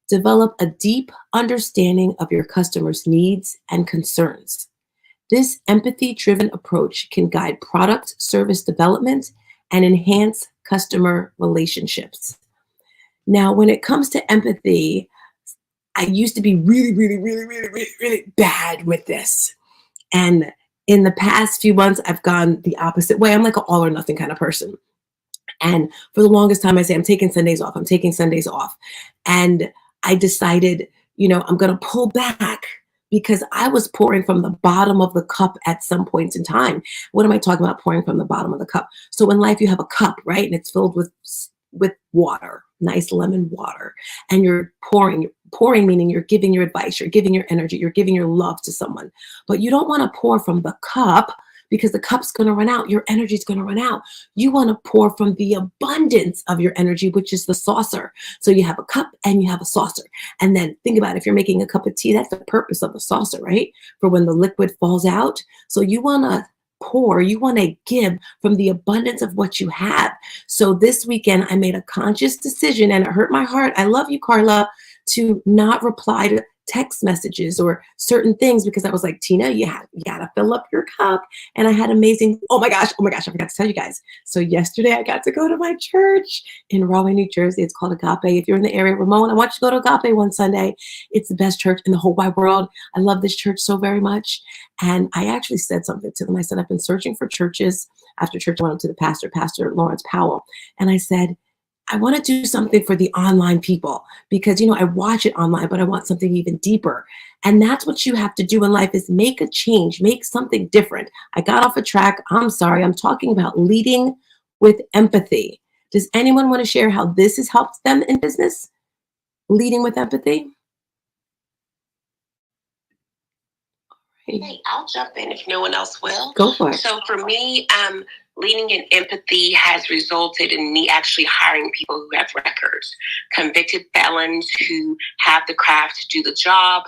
[SPEAKER 1] develop a deep understanding of your customers' needs and concerns. This empathy-driven approach can guide product service development and enhance customer relationships. Now, when it comes to empathy, I used to be really bad with this. And in the past few months, I've gone the opposite way. I'm like an all or nothing kind of person. And for the longest time, I say, I'm taking Sundays off. I'm taking Sundays off. And I decided, you know, I'm going to pull back, because I was pouring from the bottom of the cup at some points in time. What am I talking about, pouring from the bottom of the cup? So in life, you have a cup, right? And it's filled with water, nice lemon water. And you're pouring meaning you're giving your advice, you're giving your energy, you're giving your love to someone. But you don't want to pour from the cup, because the cup's going to run out. Your energy is going to run out. You want to pour from the abundance of your energy, which is the saucer. So you have a cup and you have a saucer. And then think about it. If you're making a cup of tea, that's the purpose of the saucer, right? For when the liquid falls out. So you want to pour, you want to give from the abundance of what you have. So this weekend, I made a conscious decision, and it hurt my heart. I love you, Carla, to not reply to text messages or certain things, because I was like, Tina, you gotta fill up your cup. And I had amazing, oh my gosh, I forgot to tell you guys. So yesterday I got to go to my church in Rahway, New Jersey. It's called Agape. If you're in the area, Ramon, I want you to go to Agape one Sunday. It's the best church in the whole wide world. I love this church so very much. And I actually said something to them. I said, I've been searching for churches. After church, I went up to the Pastor Lawrence Powell. And I said, I want to do something for the online people, because, you know, I watch it online, but I want something even deeper. And that's what you have to do in life, is make a change, make something different. I got off a track. I'm sorry. I'm talking about leading with empathy. Does anyone want to share how this has helped them in business? Leading with empathy?
[SPEAKER 6] Hey, I'll jump in if no one else will.
[SPEAKER 1] Go for it.
[SPEAKER 6] So for me, leading in empathy has resulted in me actually hiring people who have records, convicted felons who have the craft to do the job,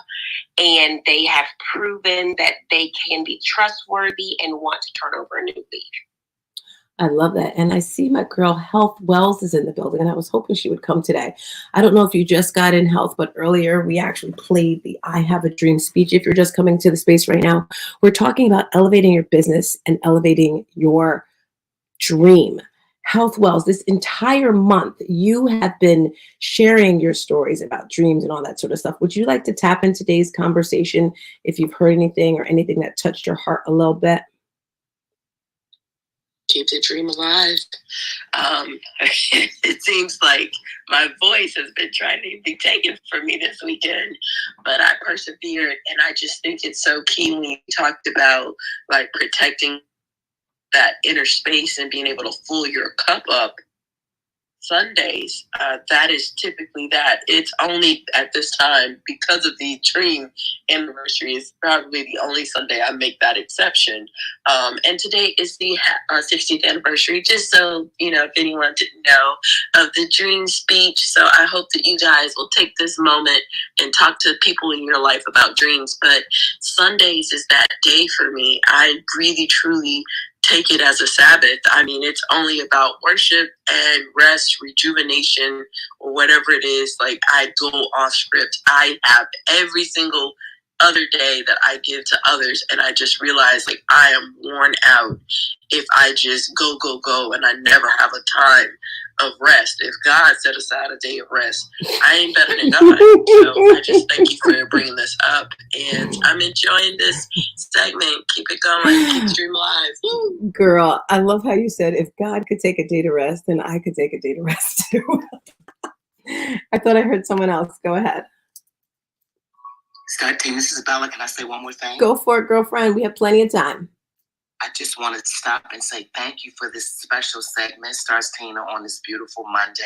[SPEAKER 6] and they have proven that they can be trustworthy and want to turn over a new leaf.
[SPEAKER 1] I love that. And I see my girl Health Wells is in the building, and I was hoping she would come today. I don't know if you just got in Health, but earlier we actually played the I Have a Dream speech. If you're just coming to the space right now, we're talking about elevating your business and elevating your dream. Health Wells, this entire month, you have been sharing your stories about dreams and all that sort of stuff. Would you like to tap in today's conversation if you've heard anything or anything that touched your heart a little bit?
[SPEAKER 6] Keep the dream alive. It seems like my voice has been trying to be taken from me this weekend, but I persevered, and I just think it's so key when you talked about like protecting that inner space and being able to fill your cup up. Sundays, that is typically that. It's only at this time, because of the dream anniversary, is probably the only Sunday I make that exception. And today is the 60th anniversary, just so, you know, if anyone didn't know, of the dream speech. So I hope that you guys will take this moment and talk to people in your life about dreams. But Sundays is that day for me. I really, truly take it as a Sabbath. I mean, it's only about worship and rest, rejuvenation, or whatever it is. Like, I go off script. I have every single other day that I give to others, and I just realize, like, I am worn out if I just go, and I never have a time of rest. If God set aside a day of rest, I ain't better than God. So I just thank you for bringing this up, and I'm enjoying this segment. Keep it going. Keep the dream alive. Woo.
[SPEAKER 1] Girl, I love how you said if God could take a day to rest, then I could take a day to rest too. I thought I heard someone else. Go ahead.
[SPEAKER 6] Start team. This is Bella. Can I say one more thing?
[SPEAKER 1] Go for it, girlfriend. We have plenty of time.
[SPEAKER 6] I just wanted to stop and say thank you for this special segment, Stars Tina, on this beautiful Monday.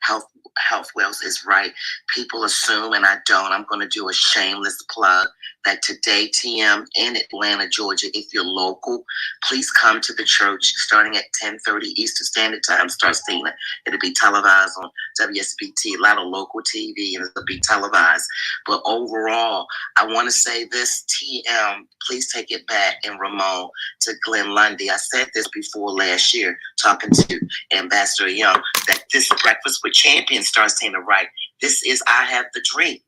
[SPEAKER 6] Health Wells is right. People assume, and I don't. I'm going to do a shameless plug that today, TM, in Atlanta, Georgia, if you're local, please come to the church starting at 10:30 Eastern Standard Time, Stars Tina. It'll be televised on WSBT, a lot of local TV, and it'll be televised. But overall, I want to say this, TM, please take it back, and Ramon, to Glenn Lundy. I said this before last year, talking to Ambassador Young, that this Breakfast with Champions, Stars Tina, right? This is I Have the Dream,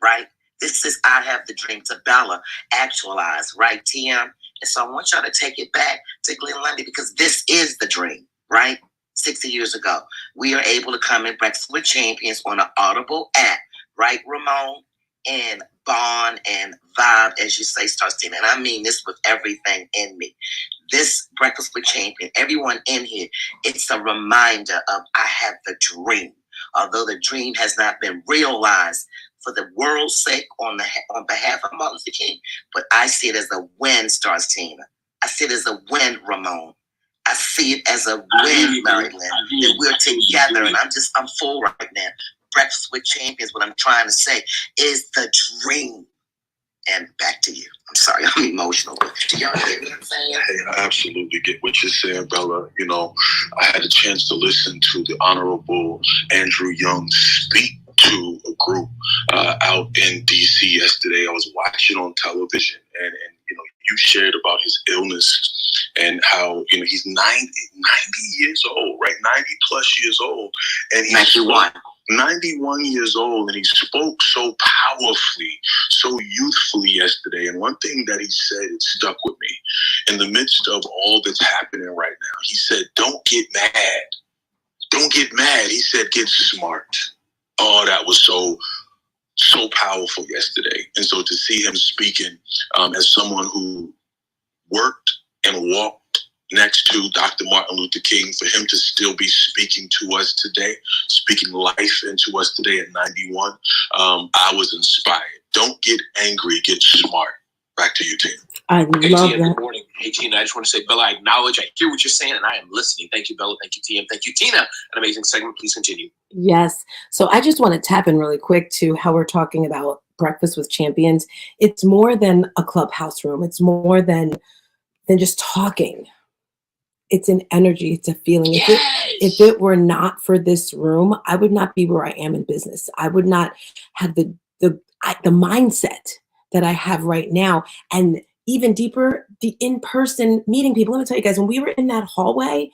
[SPEAKER 6] right? This is I Have the Dream to Bella, actualize, right, TM? And so I want y'all to take it back to Glenn Lundy, because this is the dream, right? 60 years ago, we are able to come in Breakfast with Champions on an Audible app, right, Ramon? And bond and vibe, as you say, Stars Tina. And I mean this with everything in me. This Breakfast with Champion, everyone in here, it's a reminder of I have the dream. Although the dream has not been realized for the world's sake on behalf of Martin Luther King, but I see it as a win, Stars Tina. I see it as a win, Ramon. I see it as a win, Maryland. That we're together, and I'm full right now. Breakfast with Champions, what I'm trying to say, is the dream. And back to you. I'm sorry, I'm emotional. Do y'all hear what I'm saying?
[SPEAKER 10] Hey, I absolutely get what you're saying, Bella. You know, I had a chance to listen to the Honorable Andrew Young speak to a group out in D.C. yesterday. I was watching on television, and you know, you shared about his illness and how, you know, he's 90 years old, right? 90 plus years old. And he's 91 years old, and he spoke so powerfully, so youthfully yesterday. And one thing that he said, it stuck with me. In the midst of all that's happening right now, he said, don't get mad. Don't get mad. He said, get smart. Oh, that was so powerful yesterday. And so to see him speaking as someone who worked and walked next to Dr. Martin Luther King, for him to still be speaking to us today, speaking life into us today at 91, I was inspired. Don't get angry, get smart. Back to you, Tina.
[SPEAKER 1] I love
[SPEAKER 11] Tina,
[SPEAKER 1] that.
[SPEAKER 11] good morning. Hey, Tina, I just want to say, Bella, I acknowledge, I hear what you're saying, and I am listening. Thank you, Bella. Thank you, TM. Thank you, Tina. An amazing segment. Please continue.
[SPEAKER 1] Yes. So I just want to tap in really quick to how we're talking about Breakfast with Champions. It's more than a clubhouse room. It's more than just talking. It's an energy. It's a feeling.
[SPEAKER 6] Yes.
[SPEAKER 1] If it were not for this room, I would not be where I am in business. I would not have the mindset that I have right now. And even deeper, the in-person meeting people. Let me tell you guys, when we were in that hallway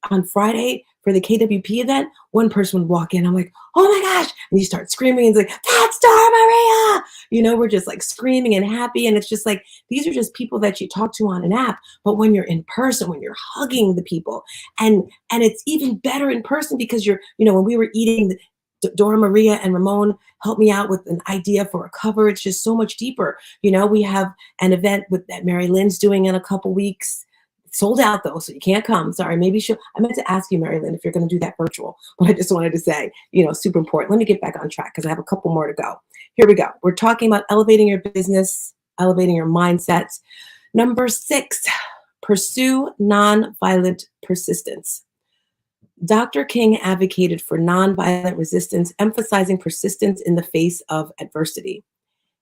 [SPEAKER 1] on Friday for the KWP event, one person would walk in. I'm like, oh my gosh. And you start screaming and it's like, that's Dora Maria. You know, we're just like screaming and happy. And it's just like, these are just people that you talk to on an app. But when you're in person, when you're hugging the people, and it's even better in person because you're, you know, when we were eating, Dora Maria and Ramon helped me out with an idea for a cover. It's just so much deeper. You know, we have an event that Mary Lynn's doing in a couple weeks. Sold out though, so you can't come. Sorry, maybe I meant to ask you, Mary Lynn, if you're going to do that virtual, but I just wanted to say, you know, super important. Let me get back on track because I have a couple more to go. Here we go. We're talking about elevating your business, elevating your mindset. Number 6, pursue nonviolent persistence. Dr. King advocated for nonviolent resistance, emphasizing persistence in the face of adversity.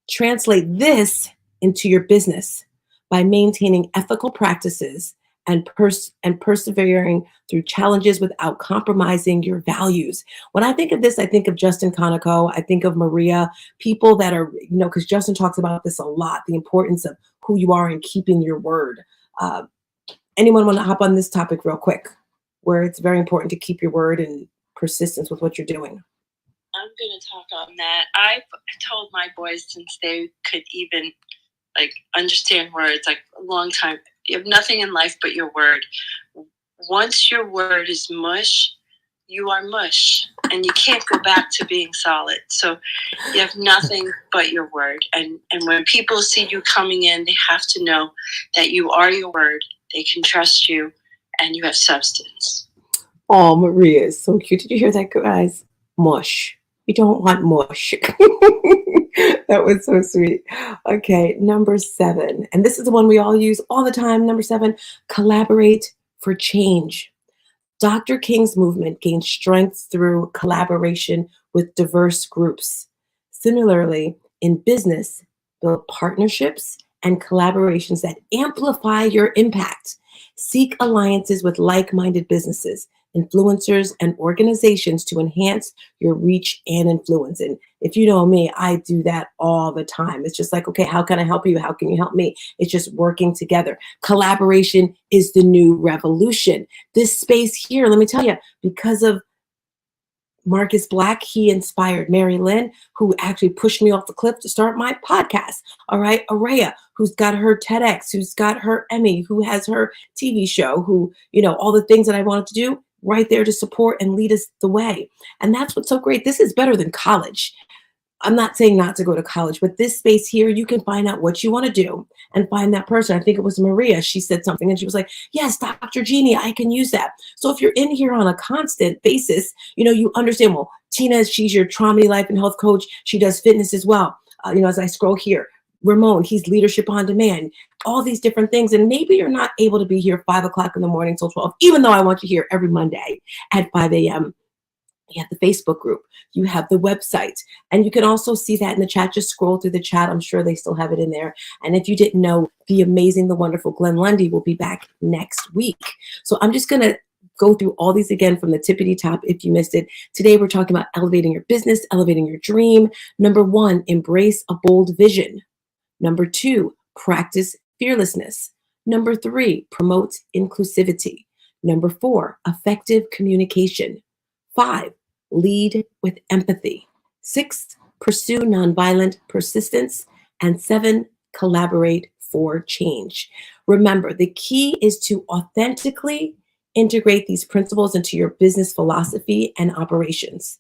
[SPEAKER 1] Translate this into your business by maintaining ethical practices and persevering through challenges without compromising your values. When I think of this, I think of Justin Conoco, I think of Maria, people that are, you know, because Justin talks about this a lot, the importance of who you are and keeping your word. Anyone want to hop on this topic real quick, where it's very important to keep your word and persistence with what you're doing?
[SPEAKER 8] I'm going to talk on that. I've told my boys since they could even understand words, like a long time, you have nothing in life but your word. Once your word is mush, you are mush, and you can't go back to being solid. So you have nothing but your word. And when people see you coming in, they have to know that you are your word. They can trust you, and you have substance.
[SPEAKER 1] Oh, Maria is so cute. Did you hear that, guys? Mush. You don't want mush. That was so sweet. Okay, number 7. And this is the one we all use all the time. Number 7, collaborate for change. Dr. King's movement gained strength through collaboration with diverse groups. Similarly, in business, build partnerships and collaborations that amplify your impact. Seek alliances with like-minded businesses, influencers, and organizations to enhance your reach and influence. And if you know me, I do that all the time. It's just like, okay, how can I help you? How can you help me? It's just working together. Collaboration is the new revolution. This space here, let me tell you, because of Marcus Black, he inspired Mary Lynn, who actually pushed me off the cliff to start my podcast. All right, Araya, who's got her TEDx, who's got her Emmy, who has her TV show, who, you know, all the things that I wanted to do, right there to support and lead us the way. And that's what's so great. This is better than college. I'm not saying not to go to college, but this space here, you can find out what you want to do and find that person. I think it was Maria. She said something and she was like, yes, Dr. Jeannie, I can use that. So if you're in here on a constant basis, you know, you understand, well, Tina, she's your trauma, life and health coach. She does fitness as well. You know, as I scroll here, Ramon, he's leadership on demand, all these different things. And maybe you're not able to be here 5 o'clock in the morning till 12, even though I want you here every Monday at 5 a.m. You have the Facebook group, you have the website, and you can also see that in the chat. Just scroll through the chat. I'm sure they still have it in there. And if you didn't know, the amazing, the wonderful Glenn Lundy will be back next week. So I'm just going to go through all these again from the tippity top if you missed it. Today, we're talking about elevating your business, elevating your dream. Number 1, embrace a bold vision. Number 2, practice fearlessness. Number 3, promote inclusivity. Number 4, effective communication. 5, lead with empathy. 6, pursue nonviolent persistence. And 7, collaborate for change. Remember, the key is to authentically integrate these principles into your business philosophy and operations.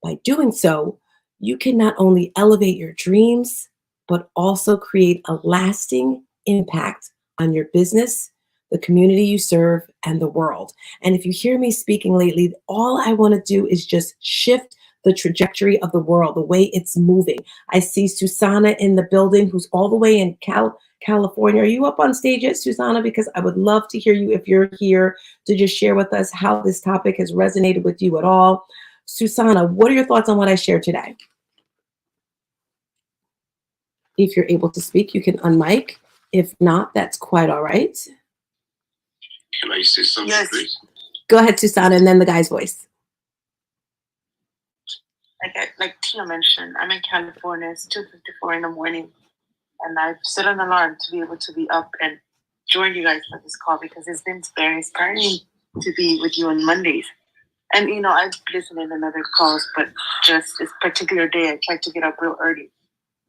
[SPEAKER 1] By doing so, you can not only elevate your dreams, but also create a lasting impact on your business, the community you serve, and the world. And if you hear me speaking lately, all I want to do is just shift the trajectory of the world, the way it's moving. I see Susanna in the building, who's all the way in California. Are you up on stage yet, Susanna? Because I would love to hear you, if you're here, to just share with us how this topic has resonated with you at all. Susanna, what are your thoughts on what I shared today? If you're able to speak, you can unmic. If not, that's quite all right.
[SPEAKER 11] Can I say something, yes, please?
[SPEAKER 1] Go ahead, Susanna, and then the guy's voice.
[SPEAKER 8] Like Tina mentioned, I'm in California. It's 2:54 in the morning.
[SPEAKER 6] And I've set an alarm to be able to be up and join you guys for this call because it's been very inspiring to be with you on Mondays. And, you know, I've listened in other calls, but just this particular day, I tried to get up real early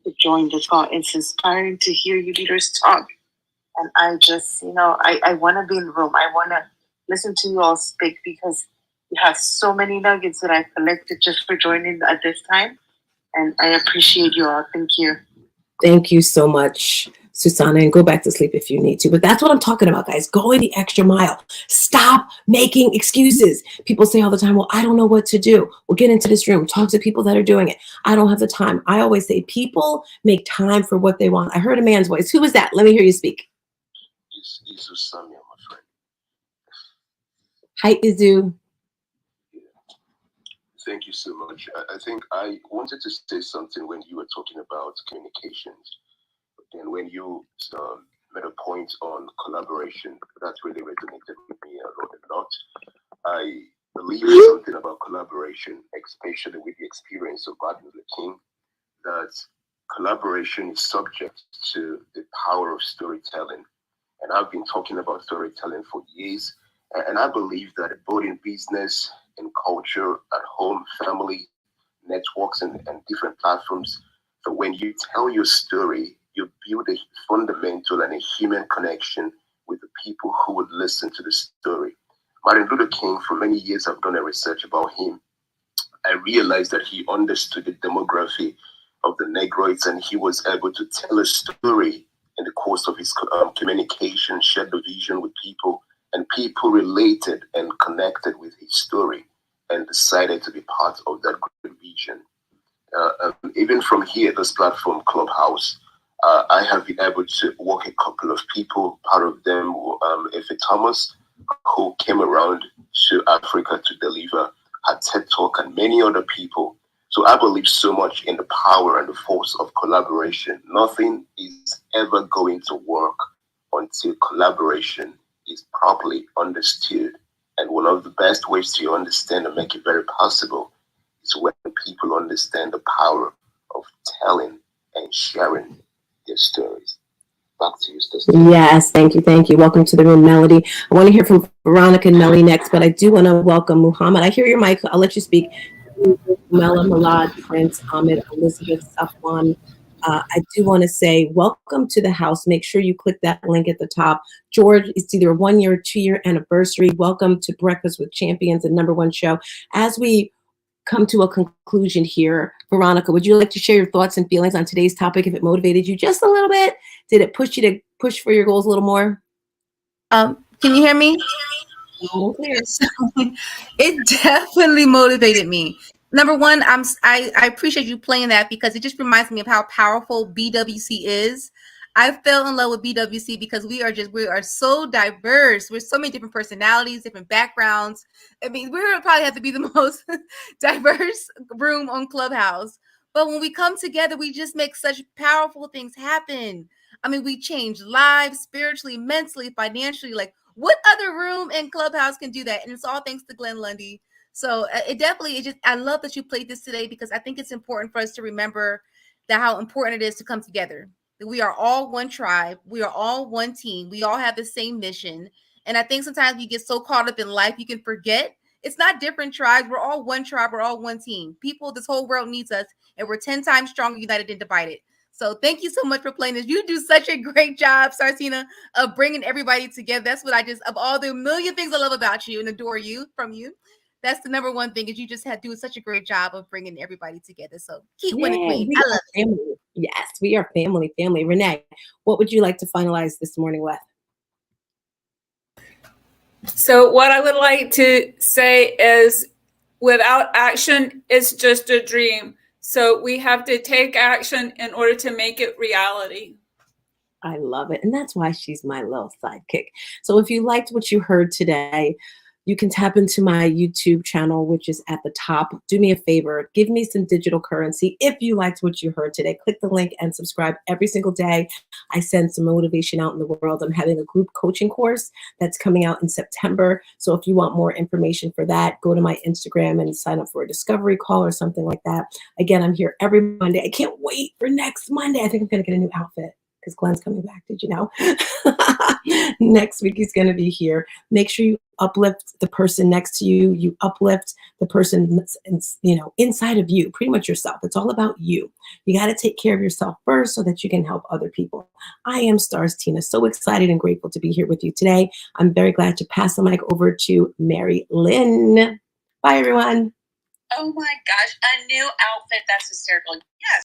[SPEAKER 6] to join this call. It's inspiring to hear you leaders talk. And I just, you know, I want to be in the room. I want to listen to you all speak because you have so many nuggets that I've collected just for joining at this time. And I appreciate you all. Thank you.
[SPEAKER 1] Thank you so much, Susanna, and go back to sleep if you need to. But that's what I'm talking about, guys. Going the extra mile. Stop making excuses. People say all the time, well, I don't know what to do. Well, get into this room. Talk to people that are doing it. I don't have the time. I always say people make time for what they want. I heard a man's voice. Who was that? Let me hear you speak.
[SPEAKER 10] It's Samuel, my friend.
[SPEAKER 1] Hi, Izu.
[SPEAKER 10] Thank you so much. I think I wanted to say something when you were talking about communications. And when you made a point on collaboration, that really resonated with me a lot. I believe something about collaboration, especially with the experience of Martin Luther King, that collaboration is subject to the power of storytelling. And I've been talking about storytelling for years. And I believe that both in business, in culture, at home, family, networks, and different platforms, so when you tell your story, you build a fundamental and a human connection with the people who would listen to the story. Martin Luther King, for many years, I've done a research about him. I realized that he understood the demography of the Negroids, and he was able to tell a story in the course of his communication, shared the vision with people, and people related and connected with his story and decided to be part of that great vision. Even from here, this platform, Clubhouse, I have been able to walk a couple of people, part of them, Effie Thomas, who came around to Africa to deliver a TED Talk, and many other people. So I believe so much in the power and the force of collaboration. Nothing is ever going to work until collaboration is properly understood. And one of the best ways to understand and make it very possible is when people understand the power of telling and sharing their stories. Back to you, Sister.
[SPEAKER 1] Yes, thank you, thank you. Welcome to the room, Melody. I want to hear from Veronica and Nelly next, but I do want to welcome Muhammad. I hear your mic. I'll let you speak. Mela, Malad, Prince, Ahmed, Elizabeth, Safwan. I do want to say welcome to the house. Make sure you click that link at the top. George, it's either a 1 year or 2 year anniversary. Welcome to Breakfast with Champions, the #1 show. As we come to a conclusion here, Veronica, would you like to share your thoughts and feelings on today's topic? If it motivated you just a little bit, did it push you to push for your goals a little more?
[SPEAKER 12] Can you hear me?
[SPEAKER 1] Clear.
[SPEAKER 12] It definitely motivated me. Number one, I appreciate you playing that because it just reminds me of how powerful BWC is. I fell in love with BWC because we are so diverse. We're so many different personalities, different backgrounds. I mean, we're probably have to be the most diverse room on Clubhouse. But when we come together, we just make such powerful things happen. I mean, we change lives spiritually, mentally, financially. Like, what other room in Clubhouse can do that? And it's all thanks to Glenn Lundy. So I love that you played this today because I think it's important for us to remember that how important it is to come together. That we are all one tribe. We are all one team. We all have the same mission. And I think sometimes you get so caught up in life, you can forget it's not different tribes. We're all one tribe. We're all one team. People, this whole world needs us. And we're 10 times stronger, united, and divided. So thank you so much for playing this. You do such a great job, Sartina, of bringing everybody together. That's what of all the million things I love about you and adore you from you. That's the #1 thing is you just do such a great job of bringing everybody together. So keep winning, queen. I love it.
[SPEAKER 1] Family. Yes, we are family. Renee, what would you like to finalize this morning with?
[SPEAKER 9] So what I would like to say is without action, it's just a dream. So we have to take action in order to make it reality.
[SPEAKER 1] I love it. And that's why she's my little sidekick. So if you liked what you heard today, you can tap into my YouTube channel, which is at the top. Do me a favor, give me some digital currency. If you liked what you heard today, click the link and subscribe every single day. I send some motivation out in the world. I'm having a group coaching course that's coming out in September. So if you want more information for that, go to my Instagram and sign up for a discovery call or something like that. Again, I'm here every Monday. I can't wait for next Monday. I think I'm going to get a new outfit. because Glenn's coming back. Did you know? Next week he's going to be here. Make sure you uplift the person next to you. You uplift the person, inside of you, pretty much yourself. It's all about you. You got to take care of yourself first so that you can help other people. I am Stars Tina. So excited and grateful to be here with you today. I'm very glad to pass the mic over to Mary Lynn. Bye, everyone.
[SPEAKER 7] Oh my gosh, a new outfit. That's hysterical. Yes,